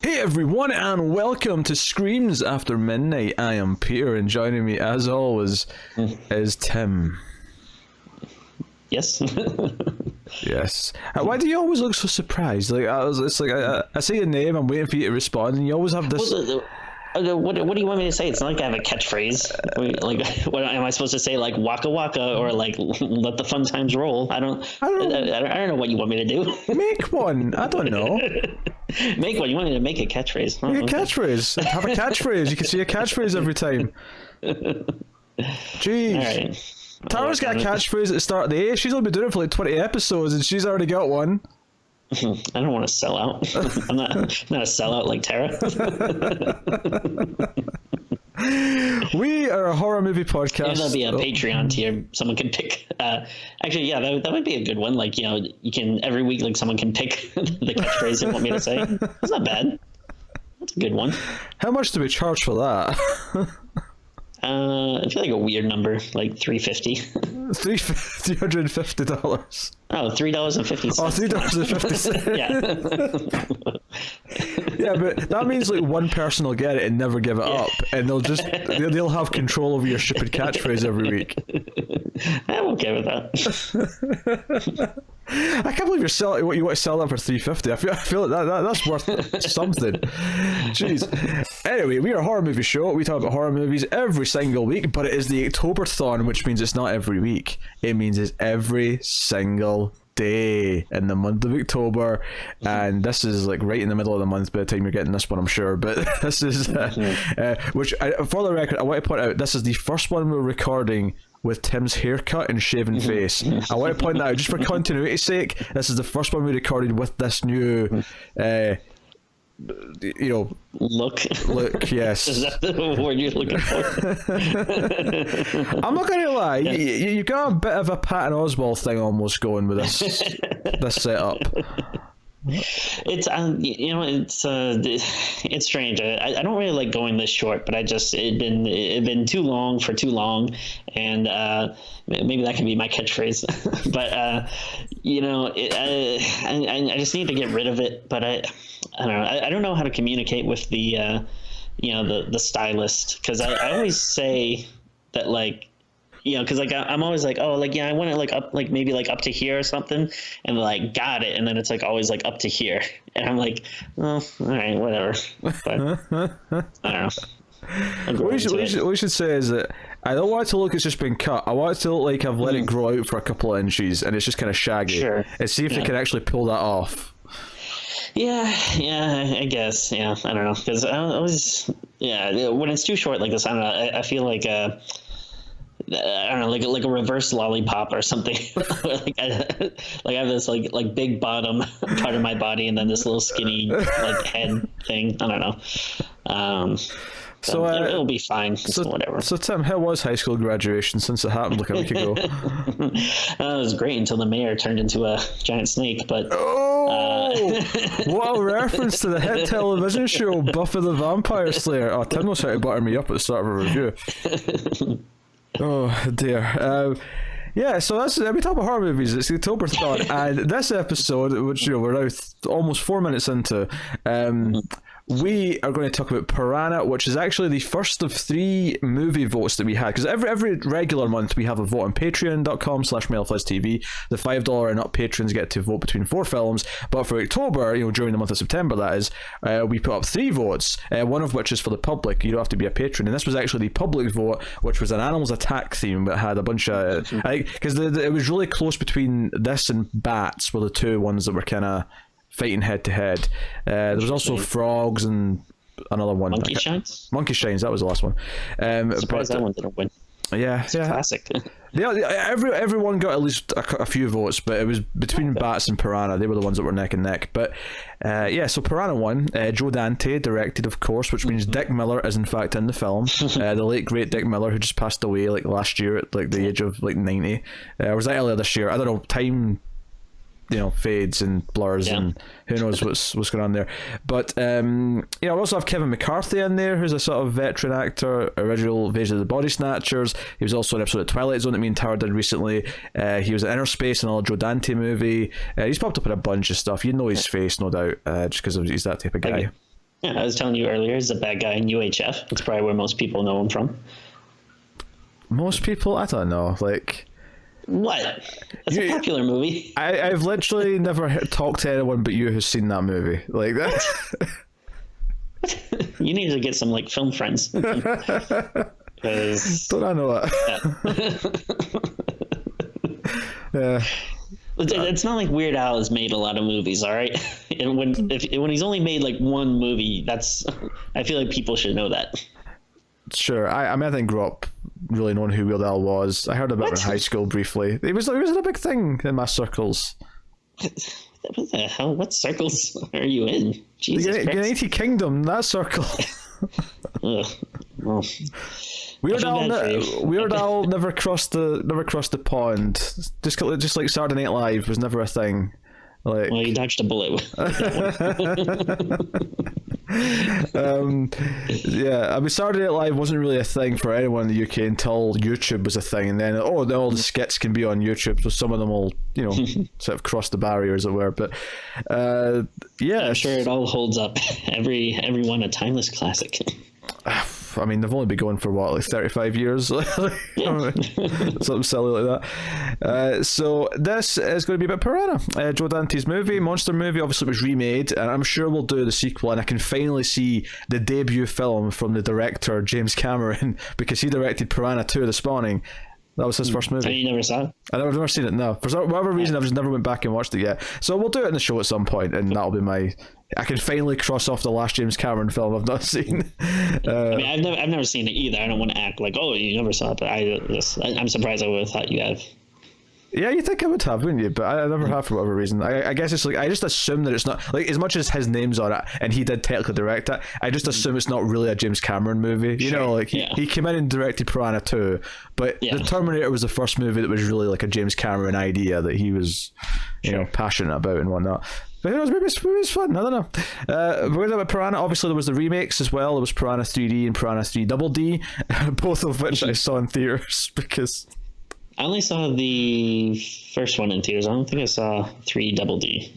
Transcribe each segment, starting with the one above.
Hey everyone, and welcome to Screams After Midnight. I am Peter, and joining me, as always, is Tim. Yes. Yes. Why do you always look so surprised? I say your name, I'm waiting for you to respond, and you always have this. What do you want me to say? It's not like I have a catchphrase. What am I supposed to say? Like waka waka, or like let the fun times roll? I don't know what you want me to do. Make one. I don't know. Make one. You want me to make a catchphrase? Make a catchphrase. Have a catchphrase. You can see a catchphrase every time. Jeez. All right. Tara's got a catchphrase at the start of the day. She's only been doing it for like 20 episodes, and she's already got one. I don't want to sell out. I'm not a sellout like Tara. We are a horror movie podcast. Maybe there'll be a Patreon tier. Someone can pick. Actually, yeah, that would be a good one. Like, you know, you can every week, like, someone can pick the catchphrase they want me to say. That's not bad. That's a good one. How much do we charge for that? I feel like a weird number, like $350. $350. Oh, $3.50. Oh, $3.50. Yeah. Yeah, but that means like one person will get it and never give it up, and they'll have control over your stupid catchphrase every week. I'm okay with that. I can't believe you're selling what you want to sell that for $350. I feel like that's worth something. Jeez. Anyway, we are a horror movie show. We talk about horror movies every single week, but it is the Octoberthon, which means it's not every week. It means it's every single day in the month of October, and this is like right in the middle of the month by the time you're getting this one, I'm sure. But this is for the record, I want to point out this is the first one we're recording with Tim's haircut and shaven face. I want to point that out just for continuity's sake. This is the first one we recorded with this new look. Yes. Is that the word you're looking for? I'm not gonna lie, you got a bit of a Patton Oswalt thing almost going with this setup. It's it's strange. I don't really like going this short, but it'd been too long for too long, and maybe that can be my catchphrase. But I just need to get rid of it. But I don't know. I don't know how to communicate with the stylist, because I always say that, like, because like I'm always like, oh, like, yeah, I want it like up, like maybe like up to here or something, and like got it, and then it's like always like up to here, and I'm like, oh, all right, whatever. But I don't know. What we should say is that I don't want it to look it's just been cut. I want it to look like I've let it grow out for a couple of inches and it's just kind of shaggy. Sure. And see if they can actually pull that off. Yeah, I guess. Yeah, I don't know, because I always, when it's too short like this, I don't know. I feel like I don't know, like a reverse lollipop or something. like I have this like big bottom part of my body, and then this little skinny like head thing. I don't know. So it'll be fine. So whatever. So Tim, how was high school graduation, since it happened like a week ago? It was great until the mayor turned into a giant snake. But what a reference to the hit television show Buffy the Vampire Slayer. Oh, Tim knows how to butter me up at the start of a review. Oh dear. Yeah, so we talk about horror movies. It's the Octoberthon, and this episode, which we're now almost 4 minutes into, we are going to talk about Piranha, which is actually the first of 3 movie votes that we had, because every regular month we have a vote on patreon.com/MailFlizzTV. The $5 and up patrons get to vote between 4 films, but for October, during the month of September, that is, we put up 3 votes, one of which is for the public. You don't have to be a patron, and this was actually the public vote, which was an Animals Attack theme that had a bunch of, because it was really close between this and Bats were the 2 ones that were kind of fighting head to head. There was also Frogs and another one. Monkey Shines, that was the last one. Surprised that one didn't win. Yeah, it's classic. Everyone got at least a few votes, but it was between Bats and Piranha. They were the ones that were neck and neck. But so Piranha won. Joe Dante directed, of course, which means Dick Miller is in fact in the film. The late great Dick Miller, who just passed away like last year at like the age of like 90. Or was that earlier this year? I don't know. Time fades and blurs, and who knows what's going on there. But we also have Kevin McCarthy in there, who's a sort of veteran actor, original Invasion of the Body Snatchers. He was also in an episode of Twilight Zone that me and Tara did recently. He was in Inner Space, another Joe Dante movie. He's popped up in a bunch of stuff. You know his face, no doubt, just because he's that type of guy. Yeah, I was telling you earlier, he's a bad guy in UHF. That's probably where most people know him from. Most people, I don't know. Like, what? That's a popular movie. I've literally never talked to anyone but you who's seen that movie. Like that. You need to get some like film friends. Don't I know that? Yeah. It's not like Weird Al has made a lot of movies, all right? And when he's only made like one movie, I feel like people should know that. Sure. I mean, I didn't grow up really knowing who Weird Al was. I heard about him in high school briefly. He was a big thing in my circles. What the hell? What circles are you in? Jesus the Christ. United Kingdom, that circle. Ugh. Well, Weird Al never crossed the pond. Just like Saturday Night Live was never a thing. Like, well, you dodged a bullet. Yeah, I mean, Saturday Night Live wasn't really a thing for anyone in the UK until YouTube was a thing, and then all the skits can be on YouTube, so some of them will, sort of cross the barrier, as it were. But yeah, I'm sure it all holds up. Every one a timeless classic. I mean, they've only been going for what, like 35 years? Something silly like that. So this is going to be about Piranha, Joe Dante's monster movie. Obviously, it was remade, and I'm sure we'll do the sequel, and I can finally see the debut film from the director, James Cameron, because he directed Piranha 2: The Spawning. That was his first movie. And you never saw it? I've never seen it, no. For whatever reason, I've just never went back and watched it yet. So we'll do it in the show at some point, and that'll be I can finally cross off the last James Cameron film I've not seen. I mean, I've never seen it either. I don't want to act like, oh, you never saw it, but I'm surprised I would have thought you have. Yeah, you think I would have, wouldn't you? But I never have for whatever reason. I guess it's like, I just assume that it's not, like, as much as his name's on it, and he did technically direct it, I just assume it's not really a James Cameron movie. You know, like, he came in and directed Piranha 2, but The Terminator was the first movie that was really like a James Cameron idea that he was, you know, passionate about and whatnot. But who knows, maybe it's fun, I don't know. But about Piranha, obviously there was the remakes as well. There was Piranha 3D and Piranha 3 Double D, both of which I saw in theaters because... I only saw the first one in theaters. I don't think I saw 3 Double D.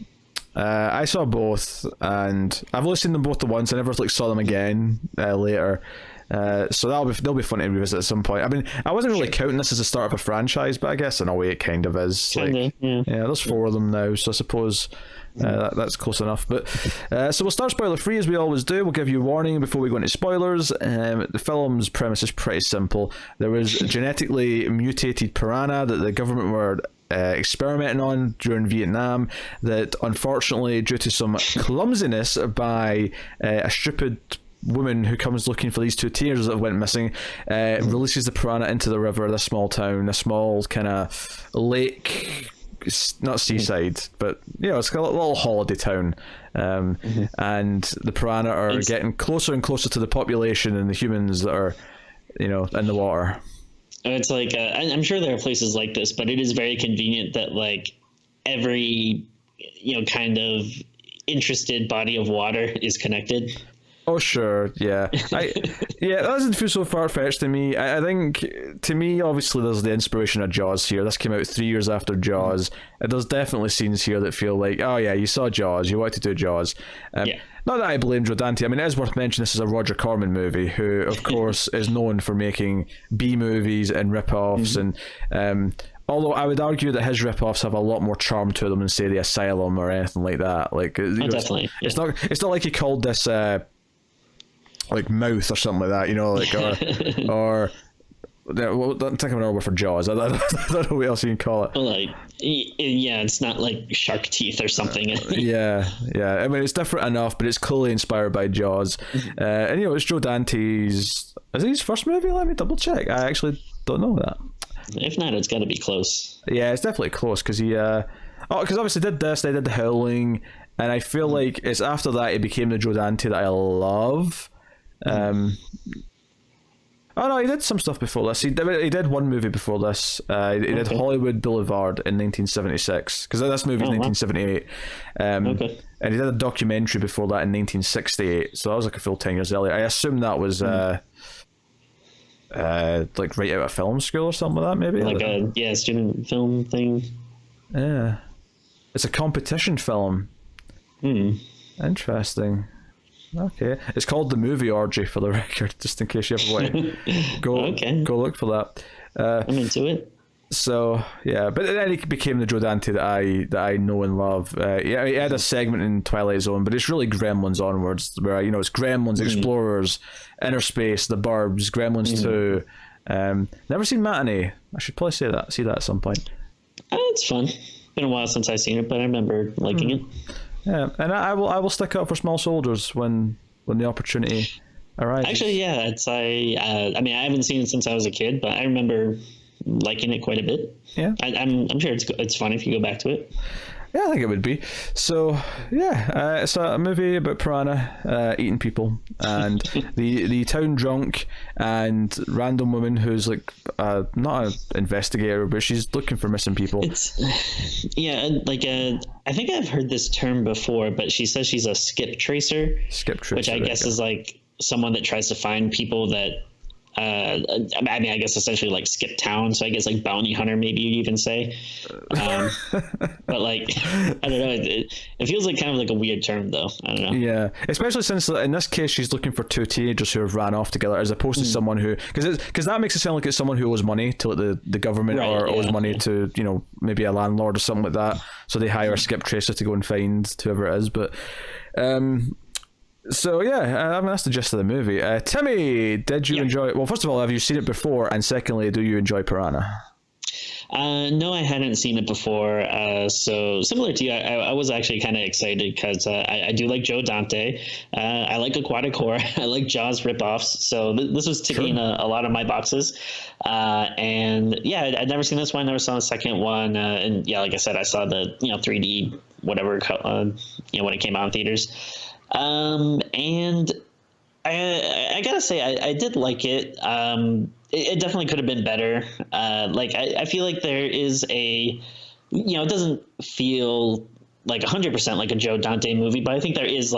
I saw both, and I've only seen them both at once. I never saw them again later. So they'll be fun to revisit at some point. I mean, I wasn't really counting this as the start of a franchise, but I guess in a way it kind of is. Kinda, yeah. There's 4 of them now, so I suppose that's close enough. But so we'll start spoiler free as we always do. We'll give you a warning before we go into spoilers. The film's premise is pretty simple. There was genetically mutated piranha that the government were experimenting on during Vietnam, that unfortunately, due to some clumsiness by a stupid woman who comes looking for these 2 teenagers that went missing, releases the piranha into the river, this small town, a small kind of lake, not seaside, but it's a little holiday town, and the piranha are getting closer and closer to the population and the humans that are in the water. It's like I'm sure there are places like this, but it is very convenient that like every kind of interested body of water is connected. Oh sure, yeah. That doesn't feel so far-fetched to me. I think, to me, obviously there's the inspiration of Jaws here. This came out 3 years after Jaws. There's definitely scenes here that feel like, oh yeah, you saw Jaws, you wanted to do Jaws. Not that I blame Joe Dante. I mean, it is worth mentioning this is a Roger Corman movie, who of course is known for making B-movies and rip-offs, and although I would argue that his rip-offs have a lot more charm to them than, say, The Asylum or anything like that. Like, definitely. It's not like he called this like Mouth or something like that, or I'm thinking of another word for Jaws. I don't know what else you can call it. Like, it's not like shark teeth or something. yeah. I mean, it's different enough, but it's clearly inspired by Jaws. And it's Joe Dante's. Is it his first movie? Let me double check. I actually don't know that. If not, it's got to be close. Yeah, it's definitely close because he. Because obviously did this, they did The Howling, and I feel like it's after that it became the Joe Dante that I love. Oh no, he did some stuff before this. He did one movie before this. He did Hollywood Boulevard in 1976, because this movie is 1978. And he did a documentary before that in 1968. So that was like a full 10 years earlier. I assume that was like right out of film school or something like that, maybe. Like a student film thing. Yeah, it's a competition film. Interesting. Okay, it's called The Movie Orgy, for the record, just in case you ever want to go look for that. I'm into it. So yeah, but then he became the Joe Dante that I know and love. Yeah, he had a segment in Twilight Zone, but it's really Gremlins onwards, where it's Gremlins, Explorers, Inner Space, The Burbs, Gremlins 2. Never seen Matinee. I should probably see that at some point. It's fun. Been a while since I've seen it, but I remember liking it. Yeah, and I will stick up for Small Soldiers when the opportunity arises. Actually, yeah, I mean, I haven't seen it since I was a kid, but I remember liking it quite a bit. Yeah, I'm sure it's fun if you go back to it. Yeah, I think it would be. So yeah, it's a movie about Piranha eating people, and the town drunk and random woman who's like not an investigator, but she's looking for missing people. I think I've heard this term before, but she says she's a skip tracer. Skip tracer, which I guess is like someone that tries to find people that. I mean, I guess essentially like skip town. So I guess like bounty hunter, maybe you'd even say. But like, I don't know. It feels like kind of like a weird term, though. I don't know. Yeah, especially since in this case she's looking for two teenagers who have ran off together, as opposed to someone who, because that makes it sound like it's someone who owes money to like the government, right, or owes money to maybe a landlord or something like that. So they hire a skip tracer to go and find whoever it is. But so yeah, I mean, that's the gist of the movie. Timmy, did you enjoy it? Well, first of all, have you seen it before? And secondly, do you enjoy Piranha? No, I hadn't seen it before. So similar to you, I was actually kind of excited because I do like Joe Dante. I like aquatic horror. I like Jaws ripoffs. So this was ticking a lot of my boxes. And yeah, I'd never seen this one. I never saw the second one. And yeah, like I said, I saw the 3D whatever when it came out in theaters. And I gotta say, I did like it. It definitely could have been better. I feel like there is it doesn't feel like 100% like a Joe Dante movie, but I think there is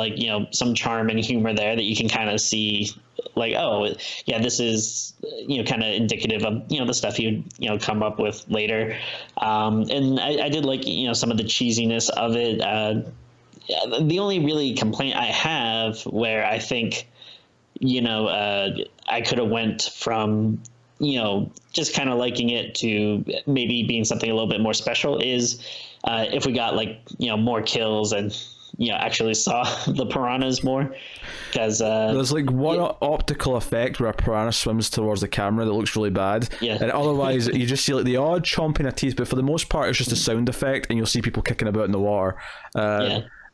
some charm and humor there that you can kind of see like, oh yeah, this is, kind of indicative of, the stuff you'd, come up with later. And I did like, some of the cheesiness of it. The only really complaint I have where I think, I could have went from, just kind of liking it to maybe being something a little bit more special is if we got more kills and, actually saw the piranhas more. Because there's one optical effect where a piranha swims towards the camera that looks really bad. Yeah. And otherwise you just see the odd chomping of teeth, but for the most part it's just a sound effect, and you'll see people kicking about in the water.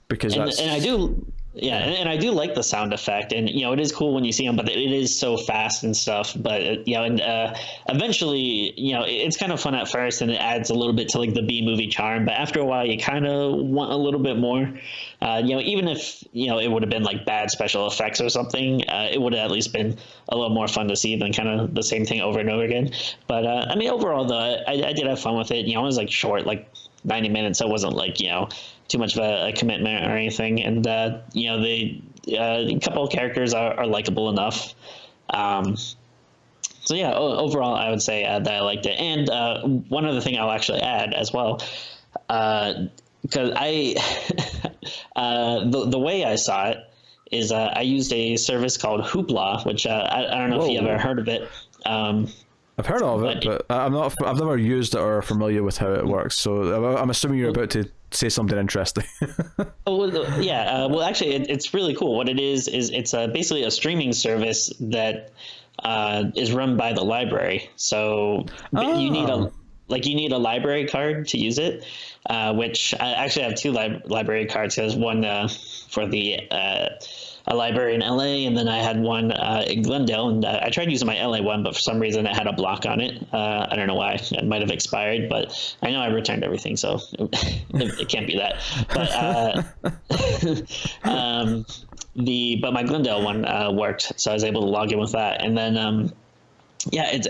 Because I do like the sound effect, and it is cool when you see them, but it is so fast and stuff. But eventually, it's kind of fun at first, and it adds a little bit to the B movie charm. But after a while, you kind of want a little bit more. Even if it would have been bad special effects or something, it would have at least been a little more fun to see than kind of the same thing over and over again. But I mean, overall, though, I did have fun with it. It was short, 90 minutes, so it wasn't too much of a commitment or anything. And a couple of characters are likable enough. So yeah, overall I would say that I liked it. And one other thing I'll actually add as well, because I the way I saw it is I used a service called Hoopla, which I don't know if you ever heard of it. I've heard of it, but I've never used it or familiar with how it works. So I'm assuming you're about to say something interesting. Well, actually, it's really cool. What it is it's basically a streaming service that is run by the library. So you need a library card to use it, which I actually have two library cards. There's one for a library in LA, and then I had one in Glendale, and I tried using my LA one, but for some reason it had a block on it. I don't know why. It might have expired, but I know I returned everything, so it can't be that. But but my Glendale one worked, so I was able to log in with that. And then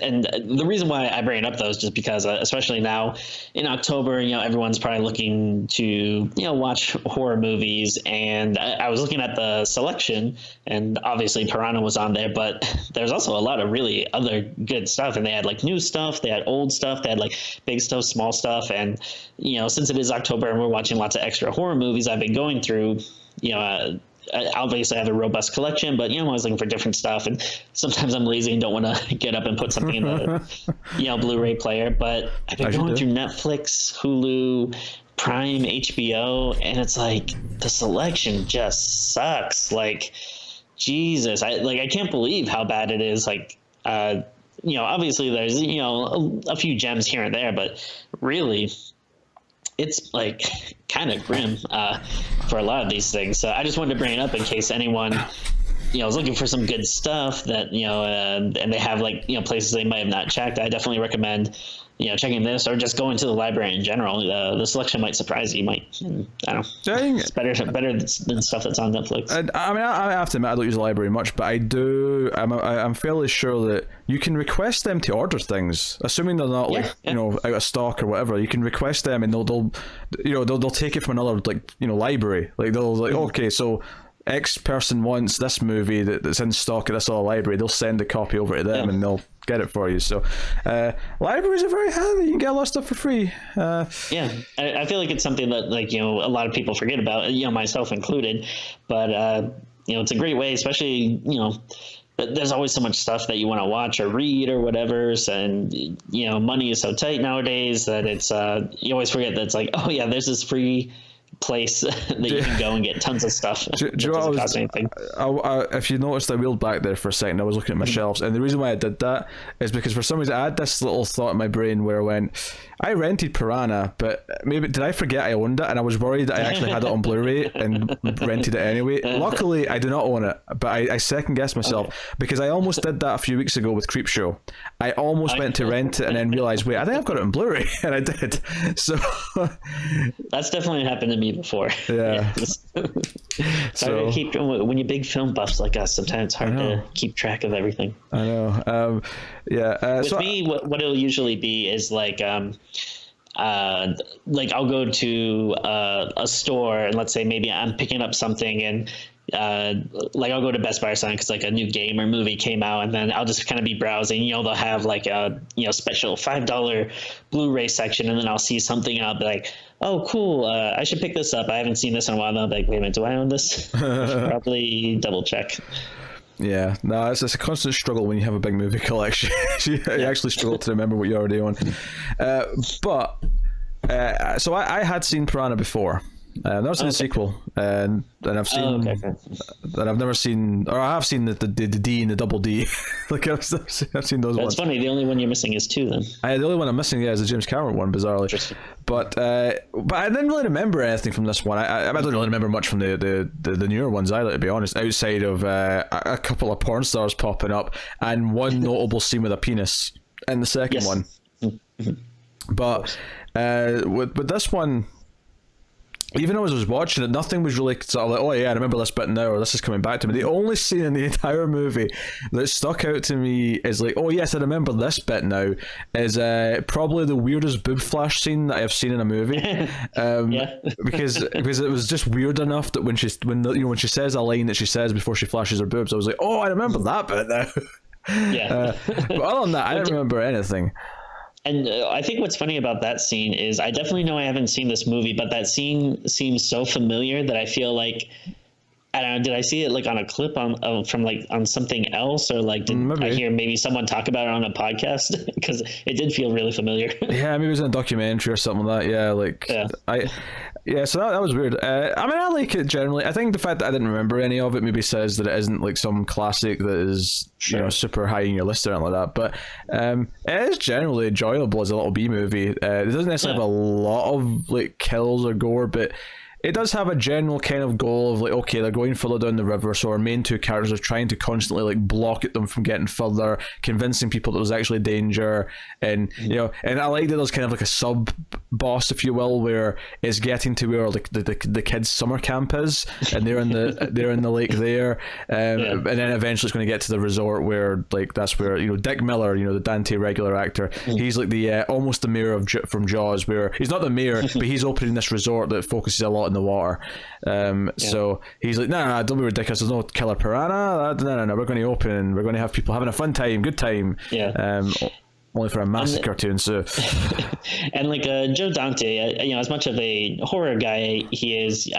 and the reason why I bring it up though is just because, especially now in October, everyone's probably looking to watch horror movies, and I was looking at the selection, and obviously Piranha was on there, but there's also a lot of really other good stuff, and they had new stuff, they had old stuff, they had big stuff, small stuff, and since it is October and we're watching lots of extra horror movies, I've been going through obviously I have a robust collection, but I'm always looking for different stuff, and sometimes I'm lazy and don't want to get up and put something in the Blu-ray player. But I've been going through Netflix, Hulu, Prime, HBO, and it's like the selection just sucks. Like, Jesus, I can't believe how bad it is. Like, obviously there's a few gems here and there, but really, it's like kind of grim for a lot of these things. So I just wanted to bring it up in case anyone is looking for some good stuff that and they have like places they might have not checked. I definitely recommend checking this, or just going to the library in general. The selection might surprise you. You might, I don't know. It's better than stuff that's on Netflix. I have to admit, I don't use the library much, but I do. I'm fairly sure that you can request them to order things, assuming they're not out of stock or whatever. You can request them, and they'll take it from another library. Like they'll okay, so X person wants this movie that's in stock at this other library. They'll send a copy over to them, and they'll get it for you. So libraries are very handy. You can get a lot of stuff for free. I feel like it's something that a lot of people forget about, myself included. But it's a great way, especially there's always so much stuff that you want to watch or read or whatever, and money is so tight nowadays that it's you always forget that it's like, oh yeah, there's this free place that you can go and get tons of stuff. Doesn't cost anything. If you noticed, I wheeled back there for a second. I was looking at my shelves, and the reason why I did that is because for some reason I had this little thought in my brain where I rented Piranha, but maybe did I forget I owned it, and I was worried that I actually had it on Blu-ray and rented it anyway. Luckily, I do not own it, but I second guessed myself because I almost did that a few weeks ago with Creepshow. I almost went to rent it and then realized, wait, I think I've got it on Blu-ray, and I did. So that's definitely happened to me before. Yeah. So when you're big film buffs like us, sometimes it's hard to keep track of everything. I know. With me, what it'll usually be is like I'll go to a store, and let's say maybe I'm picking up something, and I'll go to Best Buy or something because like a new game or movie came out, and then I'll just kind of be browsing. They'll have like a special $5 Blu-ray section, and then I'll see something, and I'll be like, oh cool, I should pick this up. I haven't seen this in a while. And I'll be like, wait a minute, do I own this? I should probably double check. Yeah, no, it's a constant struggle when you have a big movie collection. You actually struggle to remember what you already own. So I had seen Piranha before. I've never seen the sequel, and I've seen, and I've never seen, or I have seen the D and the double D. Like I've seen those ones. That's funny. The only one you're missing is 2, then. The only one I'm missing, is the James Cameron one, bizarrely. But I didn't really remember anything from this one. I don't really remember much from the newer ones either, to be honest. Outside of a couple of porn stars popping up and one notable scene with a penis in the second one. But with this one, even as I was watching it, nothing was really sort of like, oh yeah, I remember this bit now, or this is coming back to me. The only scene in the entire movie that stuck out to me is like, oh yes, I remember this bit now, is probably the weirdest boob flash scene that I have seen in a movie. because it was just weird enough that when she says a line that she says before she flashes her boobs, I was like, oh, I remember that bit now. But other than that, I don't remember anything. And I think what's funny about that scene is I definitely know I haven't seen this movie, but that scene seems so familiar that I feel like, I don't know, did I see it like on a clip from like on something else, or like did I hear maybe someone talk about it on a podcast? Because it did feel really familiar. Yeah, maybe it was in a documentary or something like that. So that was weird. I like it generally. I think the fact that I didn't remember any of it maybe says that it isn't like some classic that is super high in your list or anything like that. But it is generally enjoyable as a little B movie. It doesn't necessarily have a lot of like kills or gore, but it does have a general kind of goal of like, okay, they're going further down the river, so our main 2 characters are trying to constantly like block at them from getting further, convincing people that there's actually danger, and and I like that there's kind of like a sub boss, if you will, where it's getting to where like the kids' summer camp is, and they're in the lake there, and then eventually it's going to get to the resort where like that's where Dick Miller, the Dante regular actor, he's like the almost the mayor from Jaws, where he's not the mayor, but he's opening this resort that focuses a lot in the water. So he's like, nah, don't be ridiculous. There's no killer piranha. No. We're going to open. We're going to have people having a fun time, good time. Only for a massacre to ensue. And like Joe Dante, as much of a horror guy he is,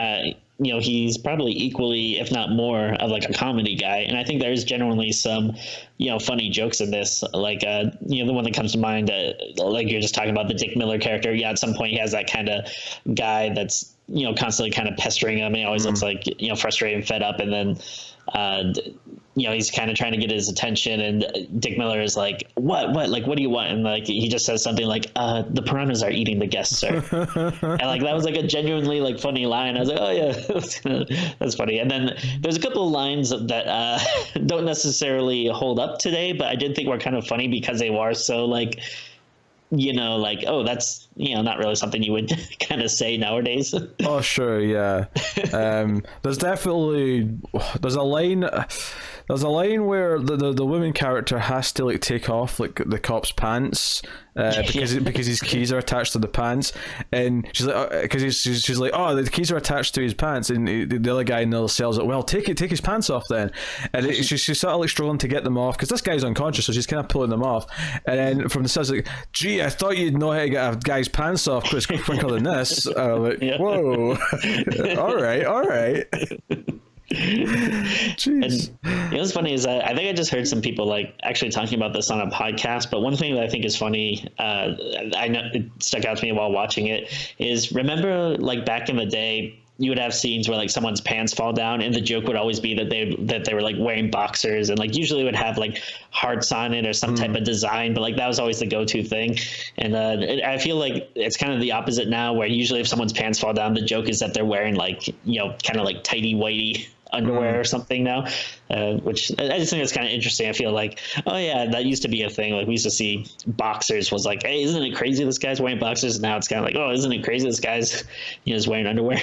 he's probably equally, if not more, of like a comedy guy. And I think there's genuinely some, funny jokes in this. Like, the one that comes to mind, like you're just talking about the Dick Miller character. Yeah, at some point he has that kind of guy that's, constantly kind of pestering him. He always looks like, frustrated and fed up. And then, he's kind of trying to get his attention, and Dick Miller is like, what, like, what do you want? And like, he just says something like, the piranhas are eating the guests, sir. And like, that was like a genuinely like funny line. I was like, oh yeah, that's funny. And then there's a couple of lines that, don't necessarily hold up today, but I did think were kind of funny because they were so like, like, oh, that's, not really something you would kind of say nowadays. Oh, sure, yeah. There's a line where the woman character has to like take off like the cop's pants because his keys are attached to the pants, and she's like, because she's like, oh, the keys are attached to his pants, and the other guy in the cell's like, well, take his pants off then, and she's sort of like struggling to get them off because this guy's unconscious, so she's kind of pulling them off, and then from the cells like, gee, I thought you'd know how to get a guy's pants off quicker than this. Like, yeah. Whoa. all right. Jeez. And what's funny is I think I just heard some people like actually talking about this on a podcast, but one thing that I think is funny, I know it stuck out to me while watching it, is remember like back in the day, you would have scenes where like someone's pants fall down, and the joke would always be that they were like wearing boxers, and like usually would have like hearts on it or some type of design, but like that was always the go-to thing. And I feel like it's kind of the opposite now, where usually if someone's pants fall down, the joke is that they're wearing like, kind of like tighty whitey underwear or something now, which I just think it's kind of interesting. I feel like, oh yeah, that used to be a thing. Like we used to see boxers was like, hey, isn't it crazy this guy's wearing boxers? And now it's kind of like, oh, isn't it crazy this guy's is wearing underwear?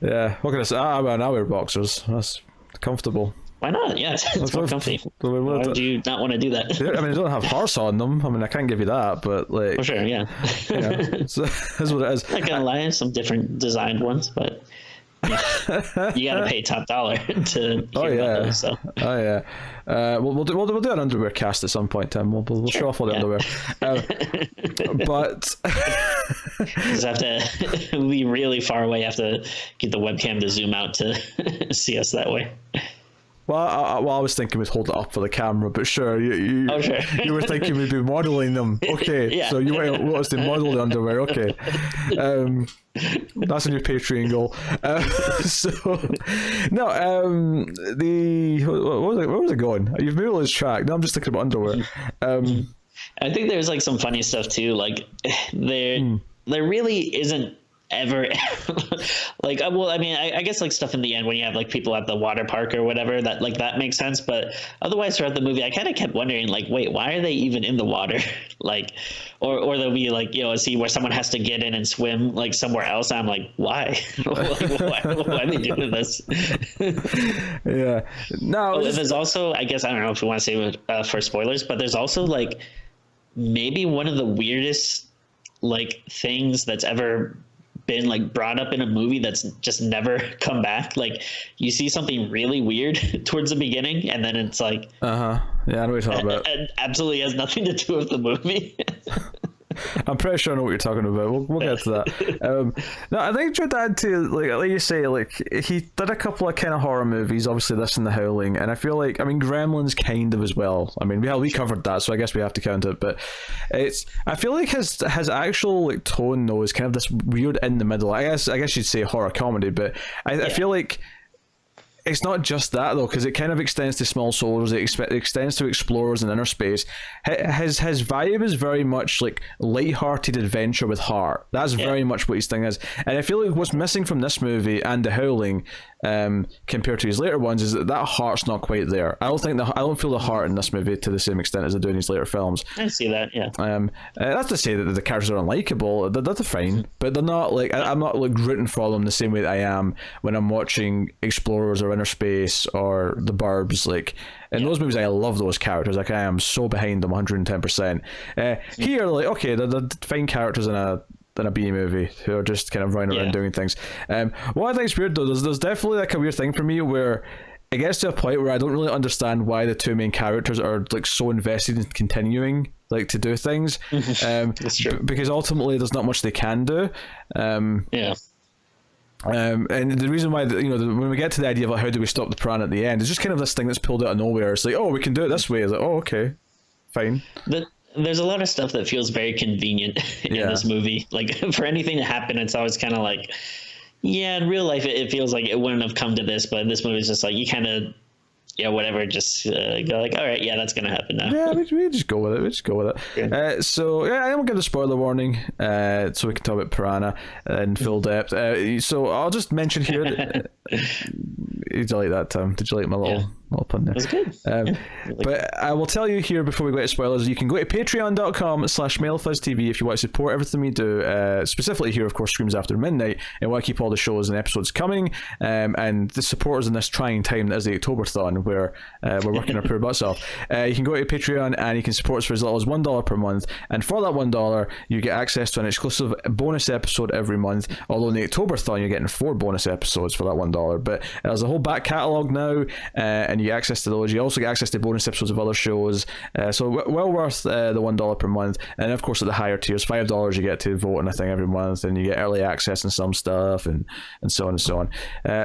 Yeah, what can I say? I wear boxers. That's comfortable. Why not? Yeah, it's more comfy. Why would you not want to do that? I mean, they don't have hearts on them. I mean, I can't give you that, but like, for sure, yeah. That's what it is. Not gonna lie, some different designed ones, but you gotta pay top dollar to hear about those. So. Oh yeah. We'll do an underwear cast at some point, Tim. We'll show off all the underwear. But just have to be really far away. Have to get the webcam to zoom out to see us that way. Well, I was thinking we'd hold it up for the camera, but sure, you were thinking we'd be modeling them. Okay, yeah. So you want us to model the underwear? Okay, that's a new Patreon goal. Where was it going? You've moved on this track. Now I'm just thinking about underwear. I think there's like some funny stuff too. Like there really isn't ever like, well, I mean, I guess like stuff in the end when you have like people at the water park or whatever, that like that makes sense, but otherwise throughout the movie I kind of kept wondering like, wait, why are they even in the water? Like, or there'll be like, a scene where someone has to get in and swim like somewhere else, and I'm like, why? Like, why are they doing this? Yeah, no. There's also, I guess, I don't know if we want to save it for spoilers, but there's also like maybe one of the weirdest like things that's ever been like brought up in a movie that's just never come back. Like you see something really weird towards the beginning, and then it's like, yeah, I know what you're talking about. It absolutely has nothing to do with the movie. I'm pretty sure I know what you're talking about. We'll get to that. No, I think Dante, like you say, like he did a couple of kind of horror movies. Obviously, this and The Howling, and I feel like, I mean, Gremlins kind of as well. I mean, we covered that, so I guess we have to count it. But I feel like his actual like tone though is kind of this weird in the middle. I guess you'd say horror comedy, but I feel like it's not just that though, because it kind of extends to Small Soldiers. It extends to Explorers and Inner Space. His vibe is very much like light-hearted adventure with heart. That's very much what his thing is. And I feel like what's missing from this movie and The Howling, compared to his later ones, is that heart's not quite there. I don't feel the heart in this movie to the same extent as I do in his later films. I see that, yeah. That's to say that the characters are unlikable. They're fine, but they're not like, I'm not like rooting for them the same way that I am when I'm watching Explorers or Inner Space or The Burbs. Like in those movies, I love those characters. Like I am so behind them 110%. Here, like, okay, they're fine characters in a B movie who are just kind of running around doing things. What I think is weird though, there's definitely like a weird thing for me where it gets to a point where I don't really understand why the two main characters are like so invested in continuing like to do things. That's true. Because ultimately there's not much they can do. And the reason why, when we get to the idea of like, how do we stop the piranha at the end, it's just kind of this thing that's pulled out of nowhere. It's like, oh, we can do it this way. It's like, oh, okay, fine. There's a lot of stuff that feels very convenient in this movie. Like, for anything to happen, it's always kind of like, yeah, in real life, it feels like it wouldn't have come to this, but in this movie, it's just like, you kind of, whatever, just go like, all right, that's going to happen now. Yeah, we just go with it. So, I won't give the spoiler warning, so we can talk about Piranha in full depth. So, I'll just mention here, did you like that, Tim? Did you like my little pun there? That was good. But I will tell you here before we go to spoilers, you can go to patreon.com/MailFuzzTV if you want to support everything we do, specifically here, of course, Screams After Midnight, and want to keep all the shows and episodes coming, and the supporters in this trying time that is the Octoberthon, where we're working our poor butts off. You can go to Patreon and you can support us for as little as $1 per month, and for that $1 you get access to an exclusive bonus episode every month, although in the Octoberthon you're getting 4 bonus episodes for that $1. But there's a whole back catalogue now, and you get access to those. You also get access to bonus episodes of other shows, so well worth the $1 per month. And of course at the higher tiers, $5, you get to vote on a thing every month, and you get early access and some stuff, and so on and so on.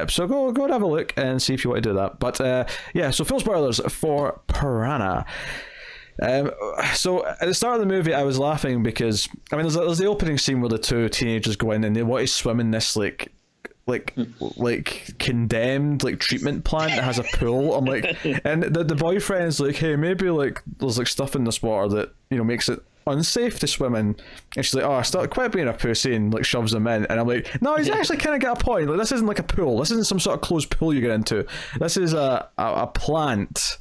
So go and have a look and see if you want to do that. But so full spoilers for Piranha. So at the start of the movie I was laughing because there's the opening scene where the 2 teenagers go in and they want to swim in this like condemned treatment plant that has a pool. I'm like, and the boyfriend's like, hey, maybe there's stuff in this water that makes it unsafe to swim in, and she's like, oh, stop, quit being a pussy, and shoves him in. And I'm like, no, he's actually kind of got a point. This isn't like a pool. This isn't some sort of closed pool you get into. This is a plant.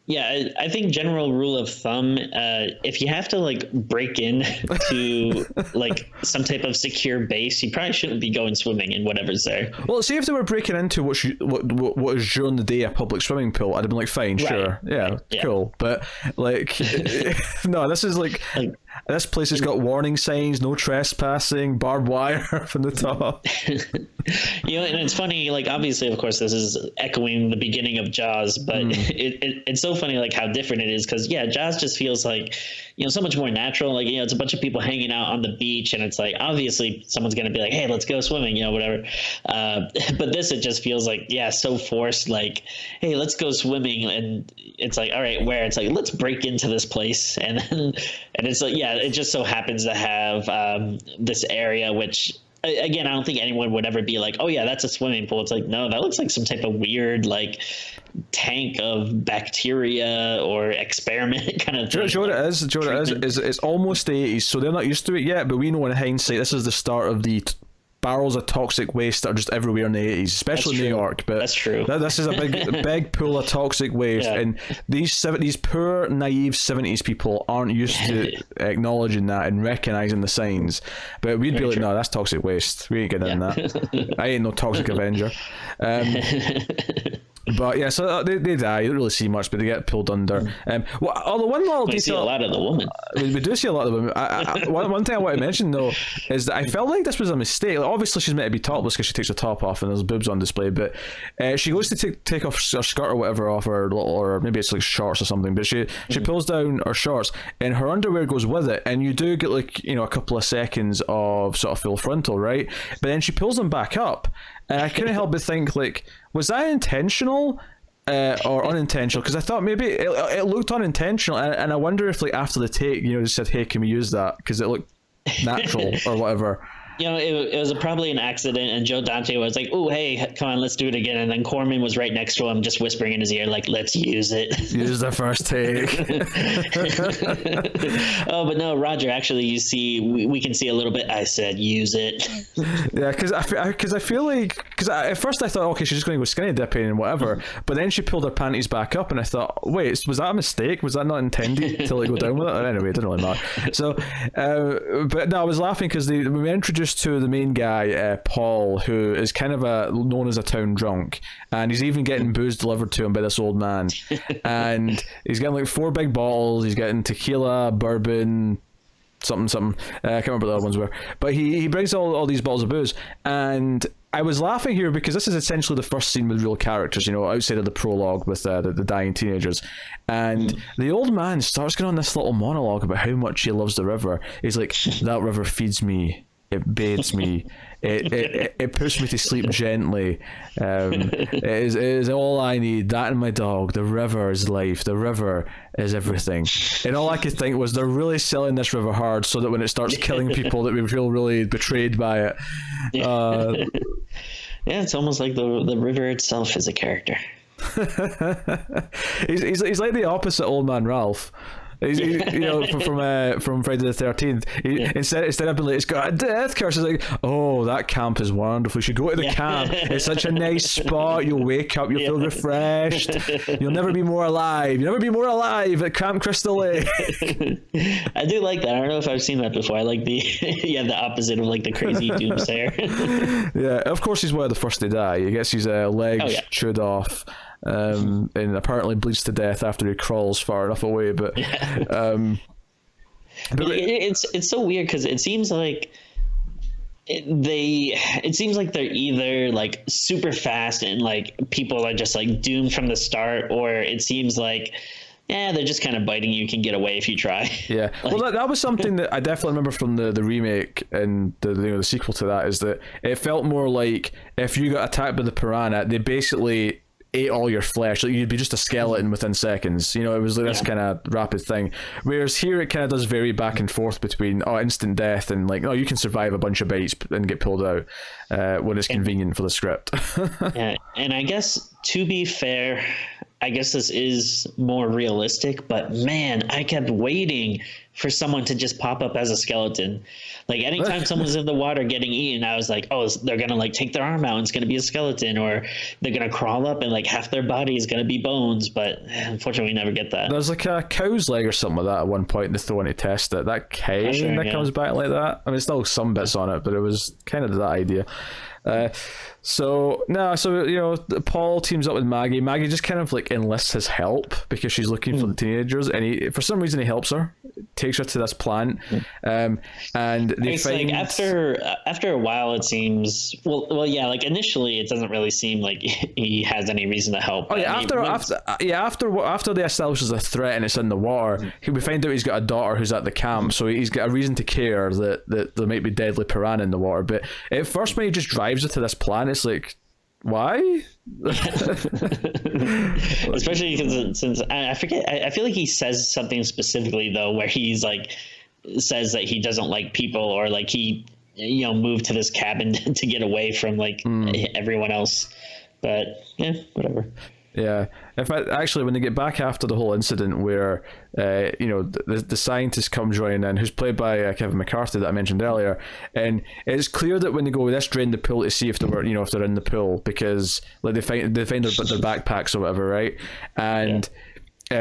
Yeah, I think general rule of thumb, if you have to break in to some type of secure base, you probably shouldn't be going swimming in whatever's there. Well, see if they were breaking into what is during the day a public swimming pool, I'd have been like, fine, right. Sure, yeah, cool. But no, this is this place has got warning signs, no trespassing, barbed wire from the top. And it's funny, obviously, of course, this is echoing the beginning of Jaws, but it's so funny, how different it is, because, Jaws just feels so much more natural. It's a bunch of people hanging out on the beach, and it's obviously someone's going to be like, hey, let's go swimming, whatever. But this, it just feels so forced, hey, let's go swimming. And it's all right, where? It's let's break into this place. And it's it just so happens to have this area, which, again, I don't think anyone would ever be like, oh yeah, that's a swimming pool. It's no, that looks like some type of weird tank of bacteria or experiment kind of thing. Do you know what it is? It's almost the 80s, so they're not used to it yet, but we know in hindsight this is the start of the barrels of toxic waste that are just everywhere in the 80s, especially in New York. But that's true. This is a big pool of toxic waste, and these poor naive 70s people aren't used to acknowledging that and recognizing the signs. But we'd be like, no, that's toxic waste. We ain't getting in that. I ain't no toxic Avenger. But so they die. You don't really see much, but they get pulled under. Although one little detail, we see a lot of the woman. We do see a lot of the women. One thing I want to mention though is that I felt like this was a mistake. Obviously, she's meant to be topless because she takes her top off and there's boobs on display. But she goes to take off her skirt or whatever off her, or maybe it's shorts or something. But she pulls down her shorts and her underwear goes with it, and you do get a couple of seconds of sort of full frontal, right? But then she pulls them back up. And I couldn't help but think, was that intentional or unintentional? Because I thought maybe it looked unintentional, and I wonder if after the take, they said, hey, can we use that? Because it looked natural or whatever. It was probably an accident, and Joe Dante was like, oh, hey, come on, let's do it again. And then Corman was right next to him, just whispering in his ear, let's use it. Use the first take. Oh, but no, Roger, actually, you see, we can see a little bit. I said, use it. Yeah, because I feel at first I thought, okay, she's just going to go skinny dipping and whatever. But then she pulled her panties back up, and I thought, wait, was that a mistake? Was that not intended to go down with it? Anyway, it didn't really matter. So, but no, I was laughing because we were introduced to the main guy, Paul, who is kind of known as a town drunk, and he's even getting booze delivered to him by this old man. And he's getting 4 big bottles. He's getting tequila, bourbon, something. I can't remember what the other ones were, but he brings all these bottles of booze. And I was laughing here because this is essentially the first scene with real characters, outside of the prologue with the dying teenagers. And the old man starts going on this little monologue about how much he loves the river. He's like, that river feeds me, it bathes me, it puts me to sleep gently. It is all I need. That and my dog. The river is life. The river is everything. And all I could think was they're really selling this river hard so that when it starts killing people that we feel really betrayed by it. Yeah, it's almost like the river itself is a character. he's like the opposite Old Man Ralph. From Friday the 13th. Instead of being like, it's got a death curse, it's like, oh, that camp is wonderful. You should go to the camp. It's such a nice spot. You'll wake up, you'll feel refreshed. You'll never be more alive. You'll never be more alive at Camp Crystal Lake. I do like that. I don't know if I've seen that before. I like the the opposite of like the crazy doomsayer. Yeah, of course he's one of the first to die. He gets his legs chewed off. And apparently bleeds to death after he crawls far enough away. But it's so weird because it seems like they're either like super fast and like people are just like doomed from the start, or it seems like they're just kind of biting you can get away if you try. Yeah, well, that was something that I definitely remember from the remake and the sequel to that, is that it felt more like if you got attacked by the piranha, they basically ate all your flesh. Like, you'd be just a skeleton within seconds. It was like this kind of rapid thing. Whereas here it kind of does vary back and forth between instant death and like, you can survive a bunch of bites and get pulled out when it's convenient for the script. Yeah, and I guess to be fair, I guess this is more realistic, but man, I kept waiting for someone to just pop up as a skeleton. Like anytime someone's in the water getting eaten, I was like, oh, they're going to like take their arm out and it's going to be a skeleton, or they're going to crawl up and like half their body is going to be bones. But unfortunately, we never get that. There's like a cow's leg or something like that at one point they throw in to test it. That kind of comes back like that. I mean, still some bits on it, but it was kind of that idea. So Paul teams up with Maggie. Maggie just kind of like enlists his help because she's looking for the teenagers, and for some reason he helps her, takes her to this plant, and they find, like after a while it seems like initially it doesn't really seem like he has any reason to help. After they establish as a threat and it's in the water, we find out he's got a daughter who's at the camp, so he's got a reason to care that there might be deadly piranha in the water. But at first, when he just drives her to this plant, it's like, why? Especially because since I forget, I feel like he says something specifically though, where he's like says that he doesn't like people, or like he moved to this cabin to get away from like everyone else. But whatever. Yeah, in fact, actually, when they get back after the whole incident where, the scientist comes joining in, who's played by Kevin McCarthy that I mentioned earlier, and it's clear that when they go, let's drain the pool to see if they were, if they're in the pool, because like they find their backpacks or whatever, right? And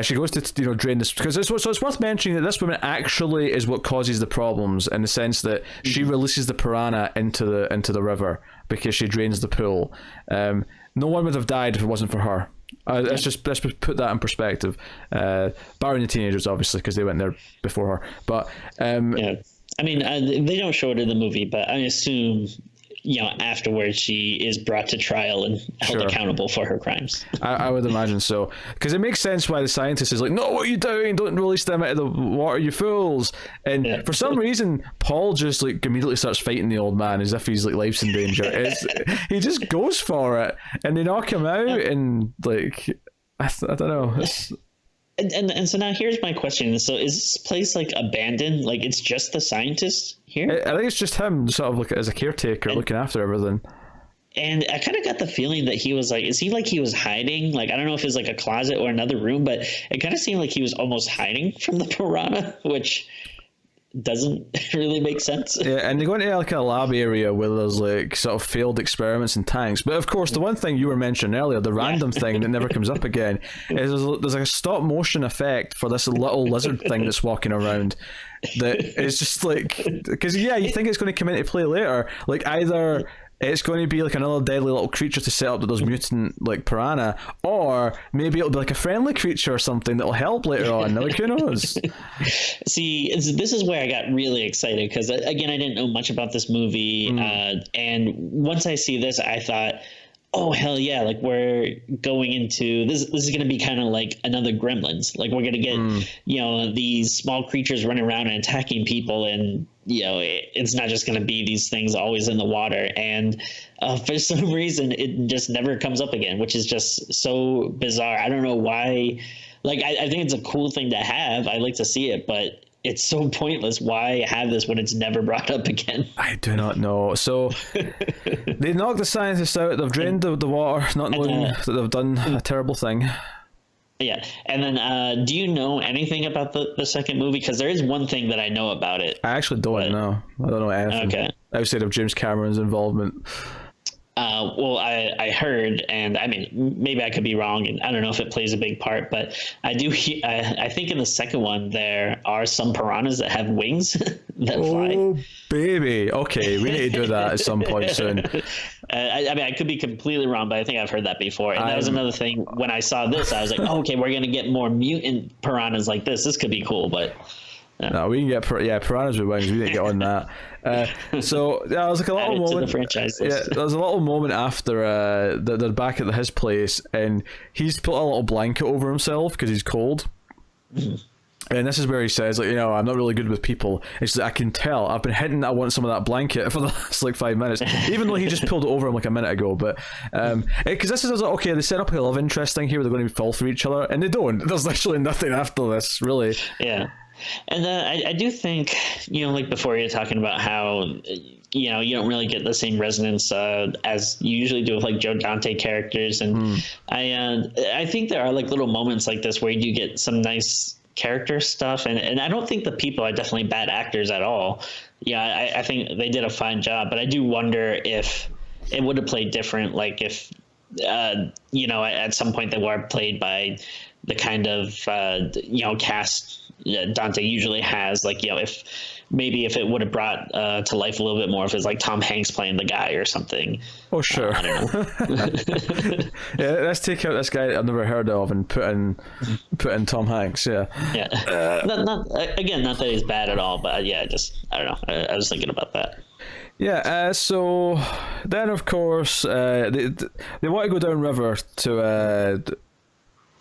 she goes to drain this, because it's worth mentioning that this woman actually is what causes the problems, in the sense that she releases the piranha into the river because she drains the pool. No one would have died if it wasn't for her. Let's put that in perspective, barring the teenagers, obviously, because they went there before her. But I mean, they don't show it in the movie, but I assume afterwards she is brought to trial and held accountable for her crimes. I would imagine so, because it makes sense why the scientist is like, no, what are you doing? Don't release them out of the water, you fools. And for some reason, Paul just like immediately starts fighting the old man as if he's like life's in danger. He just goes for it, and they knock him out, and like I don't know. And so now here's my question. So is this place like abandoned? Like it's just the scientist here? I think it's just him, sort of like as a caretaker, looking after everything. And I kind of got the feeling that he was like, it seemed like he was hiding. Like, I don't know if it was like a closet or another room, but it kind of seemed like he was almost hiding from the piranha, which doesn't really make sense. Yeah, and they go into like a lab area where there's like sort of failed experiments in tanks. But of course, the one thing you were mentioning earlier, the random thing that never comes up again, is there's like a stop motion effect for this little lizard thing that's walking around. That is just like, because you think it's going to come into play later. Like either it's going to be like another deadly little creature to set up that does mutant like piranha, or maybe it'll be like a friendly creature or something that'll help later on. Like, who knows? See, this is where I got really excited, because again, I didn't know much about this movie, and once I see this, I thought, oh hell yeah, like we're going into this is going to be kind of like another Gremlins. Like we're going to get these small creatures running around and attacking people, and it's not just going to be these things always in the water. And for some reason, it just never comes up again, which is just so bizarre. I don't know why. Like, I think it's a cool thing to have. I like to see it, but it's so pointless. Why have this when it's never brought up again? I do not know. So they knocked the scientists out. They've drained the water, not knowing that they've done a terrible thing. Yeah. And then do you know anything about the second movie? Because there is one thing that I know about it. I actually don't know. I don't know anything. Okay. Outside of James Cameron's involvement. Well, I heard, and I mean, maybe I could be wrong, and I don't know if it plays a big part, but I do. I think in the second one there are some piranhas that have wings that fly. Oh, baby! Okay, we need to do that at some point soon. I mean, I could be completely wrong, but I think I've heard that before. And that was another thing. When I saw this, I was like, oh, okay, we're gonna get more mutant piranhas like this. This could be cool, but. No, we can get piranhas with wings. We need to get on that. So yeah, there was like a little moment. To the franchise list. Yeah, there was a little moment after they're back at his place, and he's put a little blanket over himself because he's cold. Mm-hmm. And this is where he says, like, I'm not really good with people. It's like, I can tell. I've been hinting I want some of that blanket for the last like 5 minutes, even though he just pulled it over him like a minute ago. But because this is like, okay, they set up a love interest thing here. They're going to fall for each other, and they don't. There's literally nothing after this, really. Yeah. And I do think, like before you're talking about how, you don't really get the same resonance as you usually do with like Joe Dante characters. And I think there are like little moments like this where you do get some nice character stuff. And I don't think the people are definitely bad actors at all. Yeah, I think they did a fine job. But I do wonder if it would have played different, like if, at some point they were played by the kind of, cast Dante usually has, like, if it would have brought to life a little bit more if it's like Tom Hanks playing the guy or something. Oh, sure. I don't know. Yeah, let's take out this guy I've never heard of and put in Tom Hanks. Yeah. Yeah. Not that he's bad at all, but I don't know. I was thinking about that. Yeah, so then of course they want to go down river to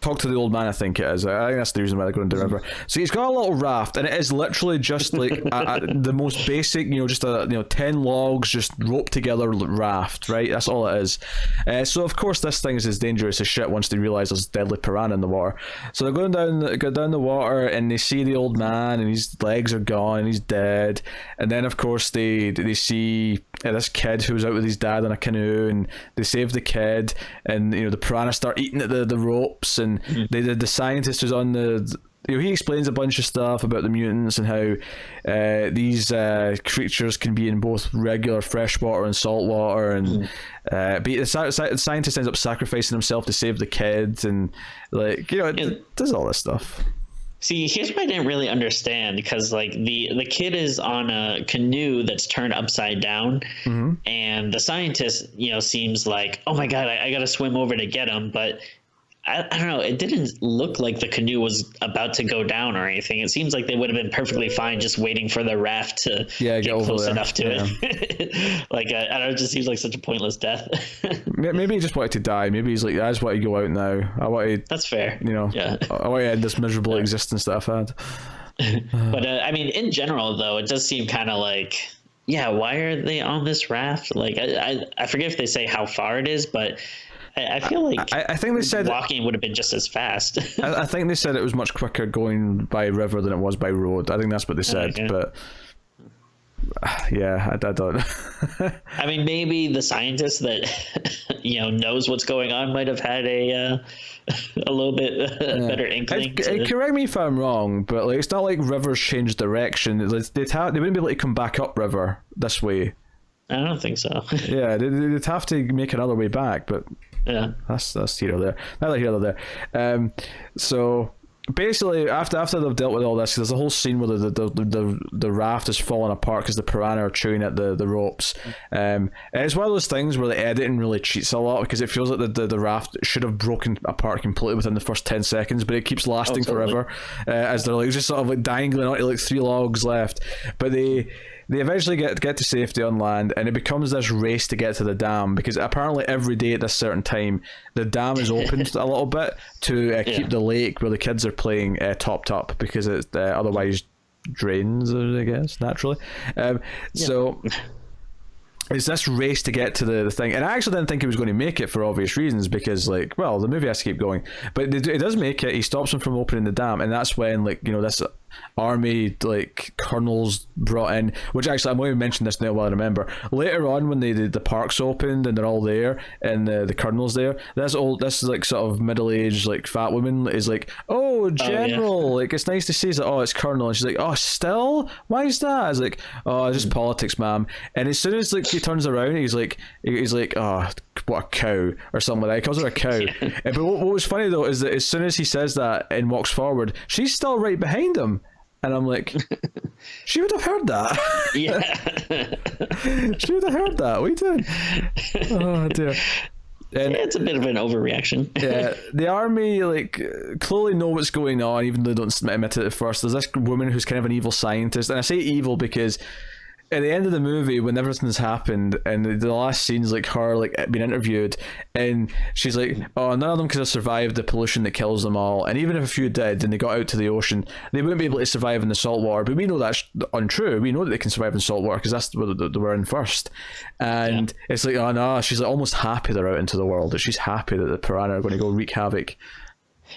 talk to the old man, I think it is. I think that's the reason why they're going down the river. So he's got a little raft, and it is literally just like the most basic, just 10 logs just roped together raft, right? That's all it is. So of course this thing is as dangerous as shit once they realise there's deadly piranha in the water. So they're go down the water, and they see the old man, and his legs are gone, and he's dead. And then of course they see this kid who's out with his dad in a canoe, and they save the kid, and the piranha start eating at the ropes, and the scientist who's on he explains a bunch of stuff about the mutants and how these creatures can be in both regular freshwater and saltwater, and but the scientist ends up sacrificing himself to save the kid, and it does all this stuff. See, here's what I didn't really understand, because like the kid is on a canoe that's turned upside down, and the scientist, seems like, oh my God, I got to swim over to get him. But I don't know. It didn't look like the canoe was about to go down or anything. It seems like they would have been perfectly fine just waiting for the raft to get close enough to it. Like, I don't know, it just seems like such a pointless death. Maybe he just wanted to die. Maybe he's like, I just want to go out now. I want to. That's fair. Yeah. I want to end this miserable existence that I've had. But I mean, in general, though, it does seem kind of like, why are they on this raft? Like, I forget if they say how far it is, but I feel like I think they said walking would have been just as fast. I think they said it was much quicker going by river than it was by road. I think that's what they said. Okay. But I don't. I mean, maybe the scientist that knows what's going on might have had a little bit better inkling. Correct me if I'm wrong, but like, it's not like rivers change direction. They wouldn't be able to come back up river this way. I don't think so. Yeah, they'd have to make another way back, but yeah, that's here or there. Neither here nor there. So basically, after they've dealt with all this, there's a whole scene where the raft is falling apart because the piranha are chewing at the ropes. And it's one of those things where the editing really cheats a lot, because it feels like the raft should have broken apart completely within the first 10 seconds, but it keeps lasting forever as they're like just sort of like dangling onto like 3 logs left. But they eventually get to safety on land, and it becomes this race to get to the dam, because apparently every day at this certain time the dam is opened a little bit to keep the lake where the kids are playing topped up, because it's otherwise drains, I guess, naturally. So it's this race to get to the thing, and I actually didn't think he was going to make it for obvious reasons, because like, well, the movie has to keep going, but it does make it. He stops him from opening the dam, and that's when, like, you know, this army like colonels brought in, which actually I'm going to mention this now while I remember. Later on, when the parks opened and they're all there, and the colonel's there, this like sort of middle-aged like fat woman is like, oh, general, like, it's nice to see. He's like, oh, it's colonel, and she's like, oh, still, why is that? I was like, oh, it's just politics, ma'am. And as soon as like he turns around, he's like, oh, what a cow, or something like that. He calls her a cow. But what was funny though is that as soon as he says that and walks forward, she's still right behind him. And I'm like, she would have heard that. Yeah. She would have heard that. We did. Oh, dear. And it's a bit of an overreaction. Yeah, the army like clearly know what's going on, even though they don't admit it at first. There's this woman who's kind of an evil scientist, and I say evil because at the end of the movie, when everything's happened, and the last scene's like her like being interviewed, and she's like, oh, none of them could have survived the pollution that kills them all, and even if a few did and they got out to the ocean, they wouldn't be able to survive in the salt water. But we know that's untrue. We know that they can survive in salt water because that's where they were in first. And it's like, oh no, she's like almost happy they're out into the world, that she's happy that the piranha are going to go wreak havoc.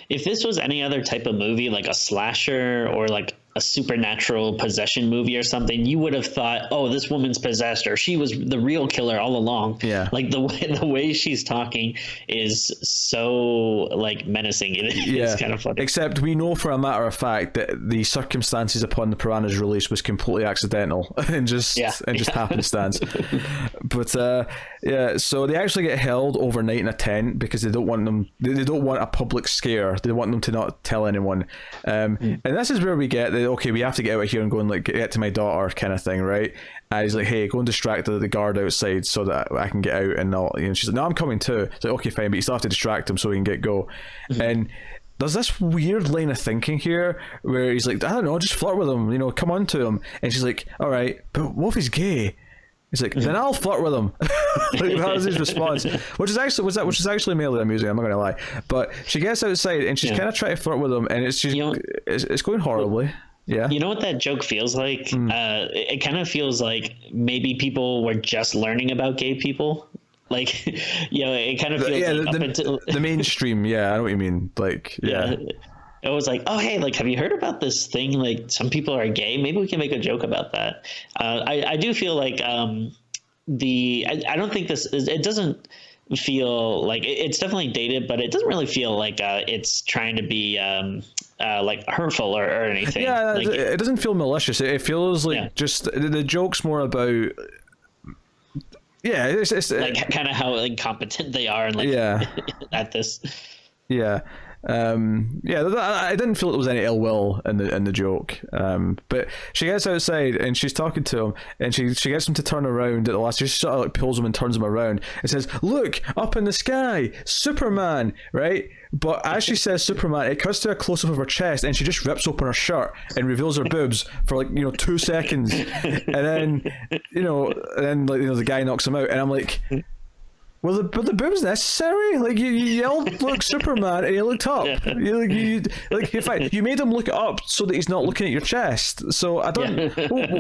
If this was any other type of movie, like a slasher or like a supernatural possession movie or something, you would have thought, oh, this woman's possessed, or she was the real killer all along. Yeah. Like the way she's talking is so like menacing. It's kind of funny. Except we know for a matter of fact that the circumstances upon the piranha's release was completely accidental and just happenstance. But yeah, so they actually get held overnight in a tent because they don't want a public scare. They want them to not tell anyone. And this is where we get okay, we have to get out of here and go and like get to my daughter kind of thing, right? And he's like, hey, go and distract the guard outside so that I can get out and not, you know. She's like, no, I'm coming too. It's like, okay, fine, but you still have to distract him so we can go. And there's this weird line of thinking here where he's like, I don't know, just flirt with him, you know, come on to him. And she's like, all right, but what if he's gay? He's like, then I'll flirt with him. Like, that was his response, which is actually mainly amusing. I'm not gonna lie, but she gets outside and she's kind of trying to flirt with him, and it's just it's going horribly. Yeah. You know what that joke feels like? It kind of feels like maybe people were just learning about gay people. Like, you know, it kind of feels like the mainstream. Yeah, I know what you mean. Like, yeah. It was like, oh, hey, like, have you heard about this thing? Like, some people are gay. Maybe we can make a joke about that. I do feel like I don't think it doesn't feel like it's definitely dated, but it doesn't really feel like it's trying to be like hurtful or anything. Yeah, like, it doesn't feel malicious. It feels like just the joke's more about. Yeah, it's like kind of how incompetent they are and like at this. Yeah. I didn't feel it was any ill will in the joke. But she gets outside and she's talking to him, and she gets him to turn around at the last. She sort of like pulls him and turns him around and says, "Look up in the sky, Superman!" Right? But as she says Superman, it cuts to a close up of her chest, and she just rips open her shirt and reveals her boobs for like 2 seconds, and then the guy knocks him out, and I'm like. Well, the boobs necessary? Like you yelled, "Look, Superman," and he looked up. In fact, you made him look up so that he's not looking at your chest. So I don't.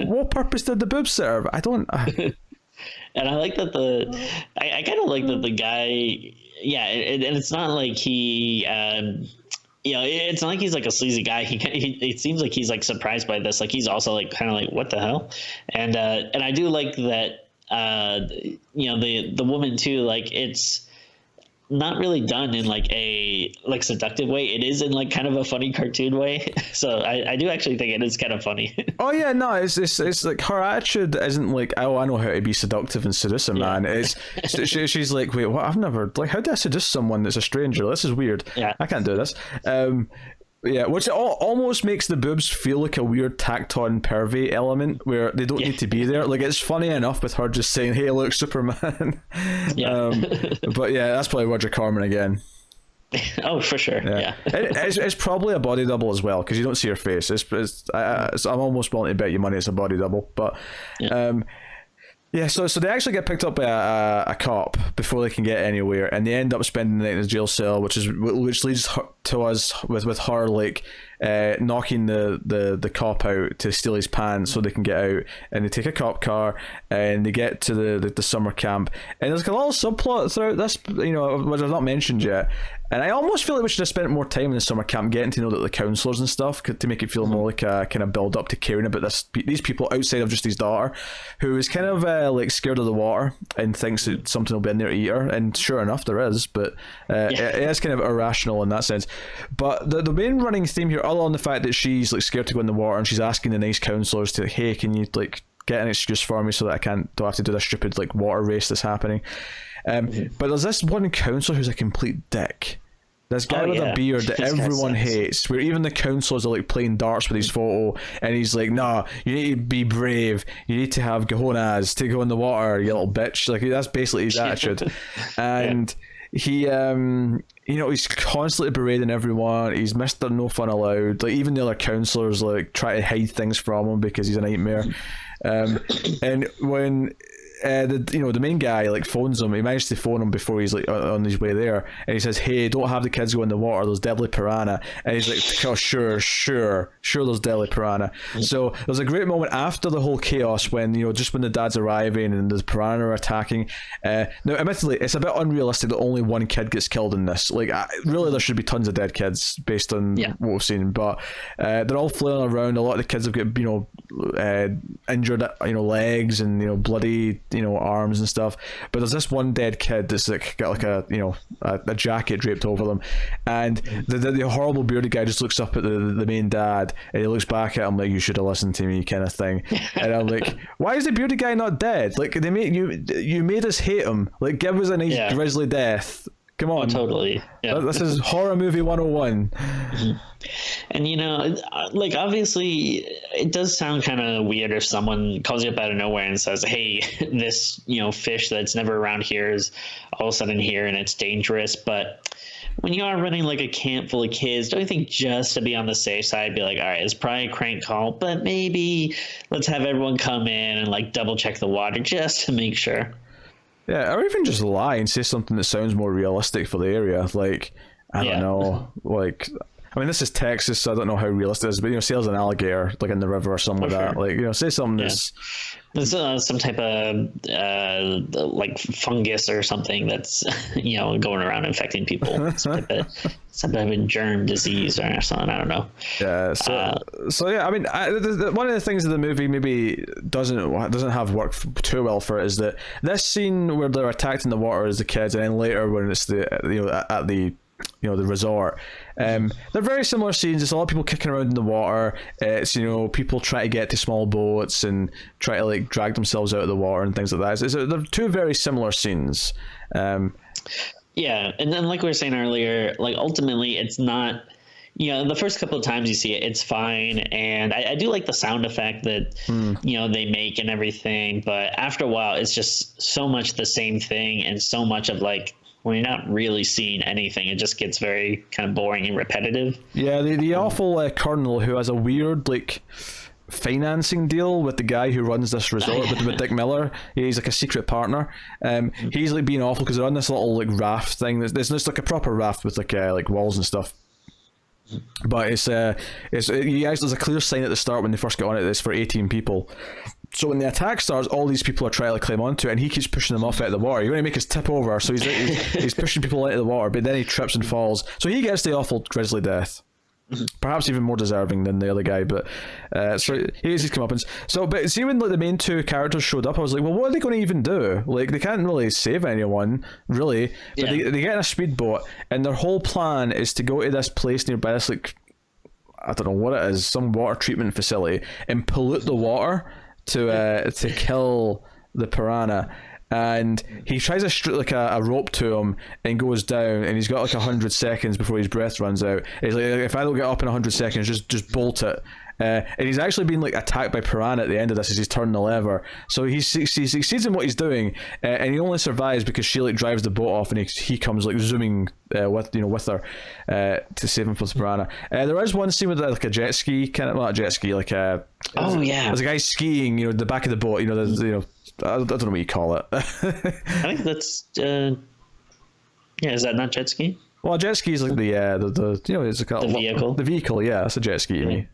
What purpose did the boobs serve? I don't. And I like that I kind of like that the guy. Yeah, and it's not like he. It's not like he's like a sleazy guy. It seems like he's like surprised by this. Like he's also like kind of like, what the hell? And I do like that. The woman too, like it's not really done in like a like seductive way. It is in like kind of a funny cartoon way. So I do actually think it is kind of funny. Oh yeah, no, it's like her attitude isn't like, oh, I know how to be seductive and seduce a man. It's she's like, wait, what? I've never, like, how do I seduce someone that's a stranger? This is weird. Yeah, I can't do this. Yeah, which almost makes the boobs feel like a weird tacked-on pervy element where they don't need to be there. Like, it's funny enough with her just saying, "Hey, look, Superman." But yeah, that's probably Roger Corman again. Oh, for sure. Yeah. It's probably a body double as well because you don't see her face. I'm almost willing to bet you money it's a body double, but. Yeah, so they actually get picked up by a cop before they can get anywhere, and they end up spending the night in the jail cell, which leads to us with her like knocking the cop out to steal his pants so they can get out, and they take a cop car and they get to the summer camp, and there's like a little subplot throughout this, which I've not mentioned yet. And I almost feel like we should have spent more time in the summer camp getting to know the counselors and stuff to make it feel more like a kind of build up to caring about these people outside of just his daughter, who is kind of like scared of the water and thinks that something will be in there to eat her. And sure enough, there is, but it is kind of irrational in that sense. But the main running theme here, other than the fact that she's like scared to go in the water and she's asking the nice counselors to, hey, can you like get an excuse for me so that I don't have to do this stupid like water race that's happening. But there's this one counselor who's a complete dick. This guy with a beard that everyone hates, where even the counselors are like playing darts with his photo, and he's like, "No, you need to be brave. You need to have cojones to go in the water, you little bitch." Like that's basically his attitude, and he, he's constantly berating everyone. He's Mr. No Fun Allowed. Like even the other counselors like try to hide things from him because he's a nightmare. And when the main guy like phones him, he managed to phone him before he's like on his way there, and he says, hey, don't have the kids go in the water, there's deadly piranha. And he's like, oh sure there's deadly piranha. So there's a great moment after the whole chaos when just when the dad's arriving and the piranha are attacking. Now admittedly it's a bit unrealistic that only one kid gets killed in this. Like really there should be tons of dead kids based on what we've seen, but they're all flailing around. A lot of the kids have got injured legs and bloody arms and stuff, but there's this one dead kid that's like got like a jacket draped over them, and the horrible bearded guy just looks up at the main dad, and he looks back at him like, you should have listened to me, kind of thing. And I'm like, why is the bearded guy not dead? Like they made you made us hate him. Like give us a nice grisly death. Come on. Oh, totally. Yeah. This is horror movie 101. Mm-hmm. And like obviously it does sound kind of weird if someone calls you up out of nowhere and says, hey, this fish that's never around here is all of a sudden here and it's dangerous. But when you are running like a camp full of kids, don't you think just to be on the safe side, be like, all right, it's probably a crank call, but maybe let's have everyone come in and like double check the water just to make sure. Yeah, or even just lie and say something that sounds more realistic for the area. Like, I don't know, like, I mean, this is Texas, so I don't know how realistic it is, but, say there's an alligator, like, in the river or something like that. Like, say something that's... There's some type of, like, fungus or something that's, going around infecting people. Some type of germ disease or something, I don't know. Yeah, so yeah, I mean, one of the things that the movie maybe doesn't have worked too well for it is that this scene where they're attacked in the water as the kids, and then later when it's at the resort, they're very similar scenes. It's a lot of people kicking around in the water. It's people try to get to small boats and try to like drag themselves out of the water and things like that. They're two very similar scenes. Yeah, and then like we were saying earlier, like ultimately it's not, the first couple of times you see it, it's fine, and I do like the sound effect that they make and everything, but after a while it's just so much the same thing, and so much of like, when you're not really seeing anything, it just gets very kind of boring and repetitive. Yeah, the awful colonel who has a weird like financing deal with the guy who runs this resort with Dick Miller. He's like a secret partner. He's like being awful because they're on this little like raft thing. There's just like a proper raft with like walls and stuff. But there's a clear sign at the start when they first get on it. It's for 18 people. So when the attack starts, all these people are trying to climb onto it, and he keeps pushing them off out of the water. You're going to make us tip over, so he's pushing people into the water, but then he trips and falls. So he gets the awful grisly death. Perhaps even more deserving than the other guy, but so here's his comeuppance. So, but see, when like the main two characters showed up, I was like, well, what are they going to even do? Like, they can't really save anyone, really. But they get in a speedboat, and their whole plan is to go to this place nearby, this like, I don't know what it is, some water treatment facility, and pollute the water to kill the piranha. And he tries to strip like a rope to him and goes down, and he's got like 100 seconds before his breath runs out. He's like, if I don't get up in 100 seconds, just bolt it. And he's actually been like attacked by piranha at the end of this as he's turning the lever. So he succeeds in what he's doing, and he only survives because she like drives the boat off, and he comes like zooming with her to save him from the piranha. There is one scene with like a jet ski, kind of not a jet ski, like there's a guy skiing, the back of the boat, I don't know what you call it. I think that's is that not jet ski? Well, a jet ski is like the you know, it's like The vehicle? The vehicle, yeah, that's a jet ski to me.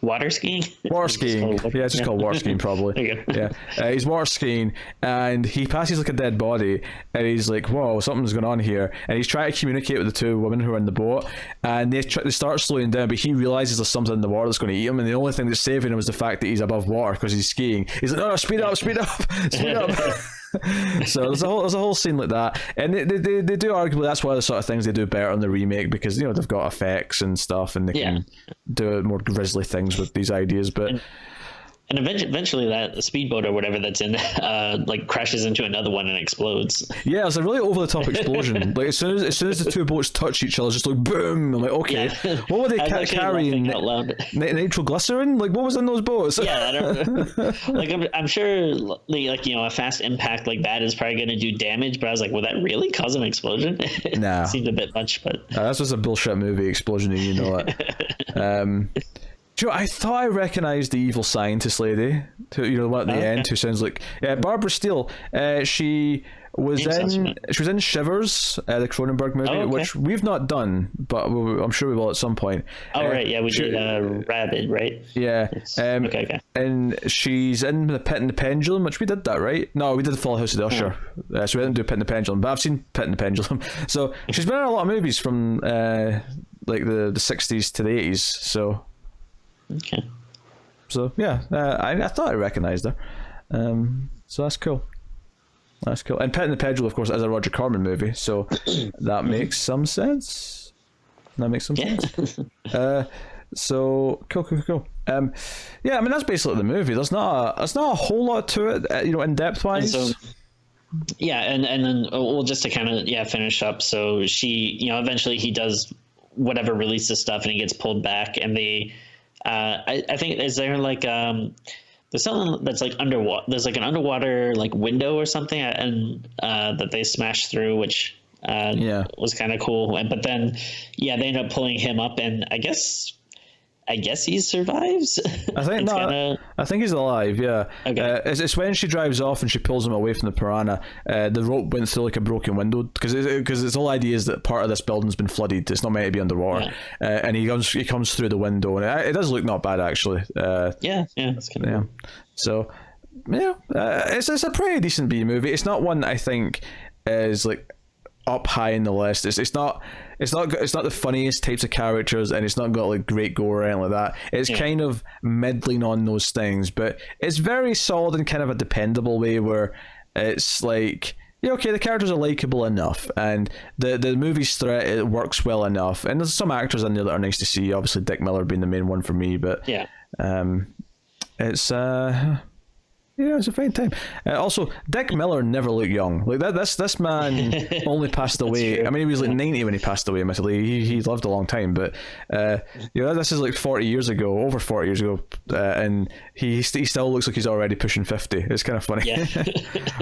Water skiing? Water skiing. Yeah, it's just called water skiing, probably. There you go. Yeah. He's water skiing, and he passes like a dead body, and he's like, whoa, something's going on here. And he's trying to communicate with the two women who are in the boat, and they start slowing down, but he realizes there's something in the water that's going to eat him, and the only thing that's saving him is the fact that he's above water because he's skiing. He's like, no, speed up, speed up, speed up. So there's a whole scene like that, and they do arguably that's one of the sort of things they do better in the remake, because you know they've got effects and stuff, and they can do more grisly things with these ideas. But and eventually that speedboat or whatever that's in like crashes into another one and explodes. Yeah, it's a really over the top explosion. Like as soon as the two boats touch each other, it's just like boom. I'm like, okay, what were they carrying? Nitroglycerin? Like what was in those boats? Yeah, I don't like I'm sure like you know a fast impact like that is probably going to do damage, but I was like, will that really cause an explosion? Nah, it seemed a bit much, but that's just a bullshit movie explosion, and you know it. Joe, I thought I recognised the evil scientist lady, who, you know, one at the end, who sounds like Barbara Steele. She was in Shivers, the Cronenberg movie, which we've not done, but I'm sure we will at some point. Oh right, yeah, we did Rabid, right? Yeah. Okay. And she's in The Pit and the Pendulum, which we did that, right? No, we did The Full House of the Usher, so we didn't do Pit and the Pendulum, but I've seen Pit and the Pendulum. So she's been in a lot of movies from like the 60s to the 80s. So. Okay. So yeah, I thought I recognised her. So that's cool. That's cool. And Pet and the Pendulum, of course, is a Roger Corman movie, so that makes some sense. Sense. So cool. Yeah, I mean that's basically the movie. There's not a whole lot to it, you know, in depth wise. So, yeah, and then well, just to kind of finish up. So she, you know, eventually he does whatever releases stuff, and he gets pulled back, and they. I think is there like there's something that's like underwater. There's like an underwater like window or something, and that they smashed through, which was kind of cool. But then they end up pulling him up, and I guess he survives. I think I think he's alive. Yeah. Okay. It's when she drives off and she pulls him away from the piranha. The rope went through like a broken window because its whole idea is that part of this building's been flooded. It's not meant to be underwater. Yeah. And he comes through the window, and it does look not bad actually. That's kind of cool. So it's a pretty decent B movie. It's not one that I think is like up high in the list. It's not the funniest types of characters, and it's not got like great gore or anything like that. It's kind of middling on those things, but it's very solid in kind of a dependable way where it's like, okay, the characters are likable enough, and the movie's threat, it works well enough, and there's some actors in there that are nice to see. Obviously Dick Miller being the main one for me, but it's it's a fine time. Also, Dick Miller never looked young. Like this man only passed away. I mean, he was like 90 when he passed away. Admittedly, he lived a long time, but this is like 40 years ago, over 40 years ago, and he still looks like he's already pushing 50. It's kind of funny. Yeah.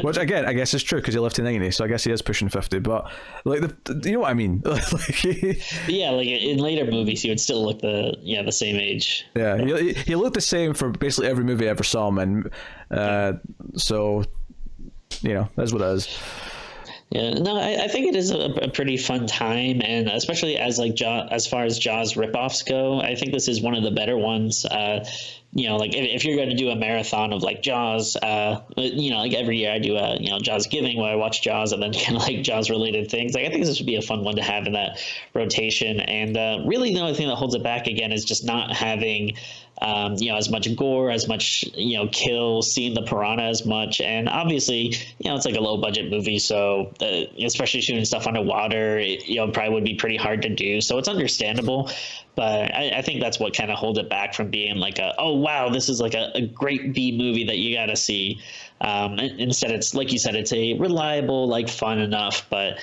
Which again, I guess is true because he lived to 90, so I guess he is pushing 50. But like you know what I mean? Like in later movies, he would still look the same age. Yeah, he looked the same for basically every movie I ever saw him in. So that's what it is. Yeah, no, I think it is a pretty fun time, and especially as as far as Jaws ripoffs go, I think this is one of the better ones. Like if you're going to do a marathon of like Jaws, like every year I do a Jaws Giving where I watch Jaws and then kind of like Jaws related things. Like I think this would be a fun one to have in that rotation. And really the only thing that holds it back again is just not having as much gore, as much kill, seeing the piranha as much, and obviously it's like a low budget movie, so especially shooting stuff underwater, it probably would be pretty hard to do. So it's understandable, but I think that's what kind of holds it back from being like oh wow, this is like a great B movie that you got to see. Instead, it's like you said, it's a reliable, like fun enough, but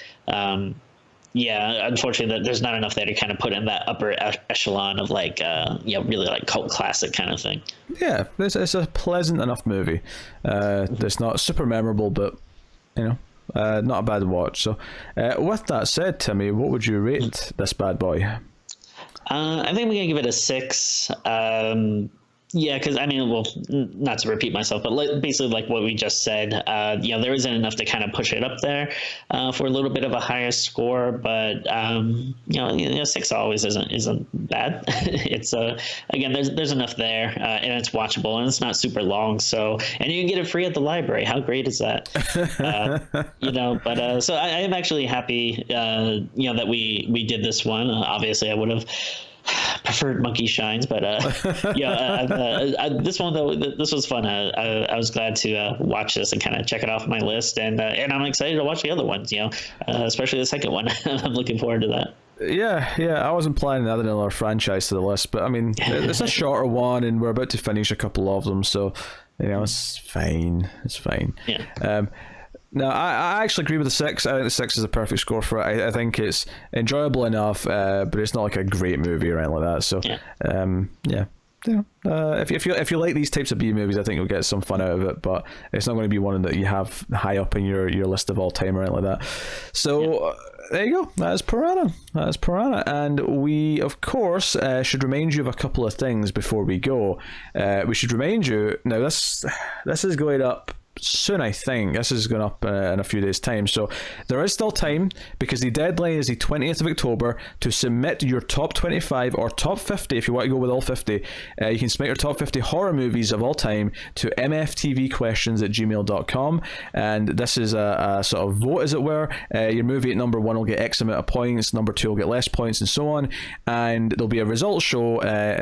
unfortunately, there's not enough there to kind of put in that upper echelon of like, really like cult classic kind of thing. Yeah, it's a pleasant enough movie. It's not super memorable, but not a bad watch. So, with that said, Timmy, what would you rate this bad boy? I think we're gonna give it a 6. Yeah, because I mean, well, not to repeat myself, but basically like what we just said, there isn't enough to kind of push it up there for a little bit of a higher score. But 6 always isn't bad. It's again, there's enough there, and it's watchable, and it's not super long. So, and you can get it free at the library. How great is that? But so I am actually happy, that we did this one. Obviously, I would have preferred Monkey Shines, but this one though, this was fun. I was glad to watch this and kind of check it off my list, and I'm excited to watch the other ones. Especially the second one. I'm looking forward to that. Yeah, I wasn't planning adding another franchise to the list, but I mean, it's a shorter one, and we're about to finish a couple of them, so it's fine. It's fine. Yeah. No, I actually agree with the 6. I think the 6 is a perfect score for it. I think it's enjoyable enough, but it's not like a great movie or anything like that. So, if you like these types of B movies, I think you'll get some fun out of it. But it's not going to be one that you have high up in your list of all time or anything like that. So. There you go. That is Piranha. And we, of course, should remind you of a couple of things before we go. We should remind you, now this is going up soon, I think. This is going up in a few days' time. So there is still time, because the deadline is the 20th of October to submit your top 25 or top 50, if you want to go with all 50. You can submit your top 50 horror movies of all time to mftvquestions@gmail.com. And this is a sort of vote, as it were. Your movie at number 1 will get X amount of points, number 2 will get less points, and so on. And there'll be a results show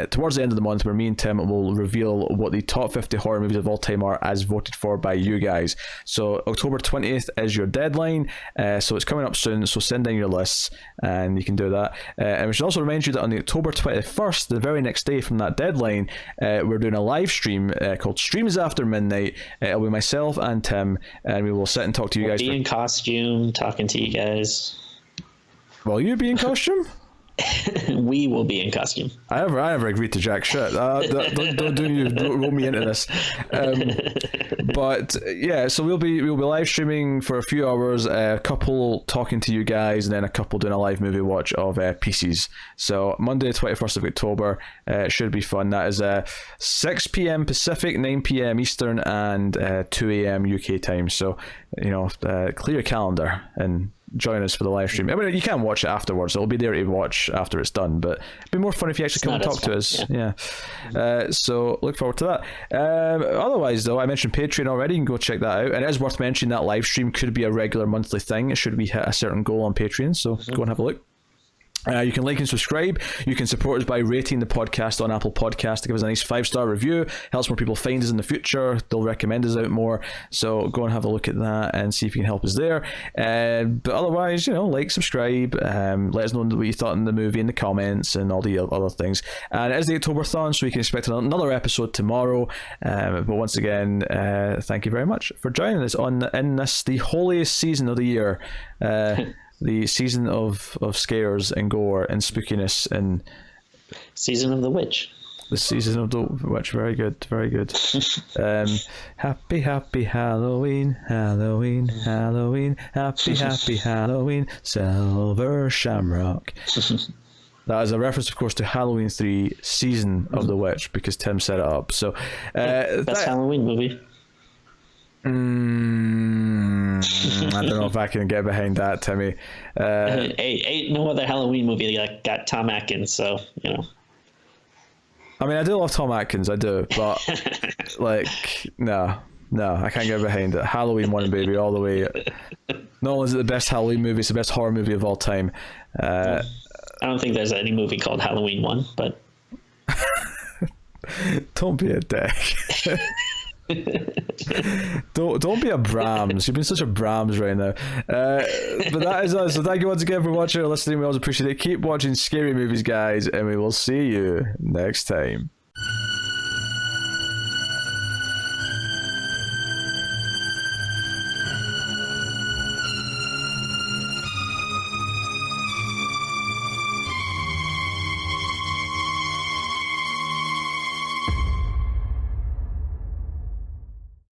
towards the end of the month where me and Tim will reveal what the top 50 horror movies of all time are as voted for by you guys. So October 20th is your deadline, so it's coming up soon, so send in your lists and you can do that. And we should also remind you that on the October 21st, the very next day from that deadline, we're doing a live stream called Streams After Midnight. It'll be myself and Tim, and we will sit and talk to you guys. Be in costume, talking to you guys. Will you be in costume? We will be in costume. I never agreed to jack shit. Don't roll me into this. But yeah, so we'll be live streaming for a few hours. A couple talking to you guys, and then a couple doing a live movie watch of Pieces. So Monday, 21st of October, should be fun. That is 6 p.m. Pacific, 9 p.m. Eastern, and 2 a.m. UK time. So clear your calendar and join us for the live stream. I mean, you can watch it afterwards. It'll be there to watch after it's done, but it'd be more fun if you actually come and talk to us. Yeah. So look forward to that. Otherwise, though, I mentioned Patreon already. You can go check that out. And it is worth mentioning that live stream could be a regular monthly thing. It should we hit a certain goal on Patreon. So go and have a look. You can like and subscribe. You can support us by rating the podcast on Apple Podcasts to give us a nice 5-star review. Helps more people find us in the future. They'll recommend us out more. So go and have a look at that and see if you can help us there. But otherwise, like, subscribe. Let us know what you thought in the movie in the comments and all the other things. And it is the October-thon, so we can expect another episode tomorrow. But once again, thank you very much for joining us in this, the holiest season of the year. The season of scares and gore and spookiness and season of the witch. The season of the witch. Very good. Happy Halloween, Halloween, Halloween. Happy Halloween, Silver Shamrock. That is a reference, of course, to Halloween 3 Season of the Witch, because Tim set it up. So best Halloween movie. I don't know if I can get behind that, Timmy. Ain't no other Halloween movie that got Tom Atkins, so I mean, I do love Tom Atkins, I do, but no, I can't get behind it. Halloween 1, baby, all the way. Not only is it the best Halloween movie, it's the best horror movie of all time. I don't think there's any movie called Halloween 1, but don't be a dick. Don't be a Brahms. You've been such a Brahms right now. But that is us. So thank you once again for watching or listening. We always appreciate it. Keep watching scary movies, guys, and we will see you next time.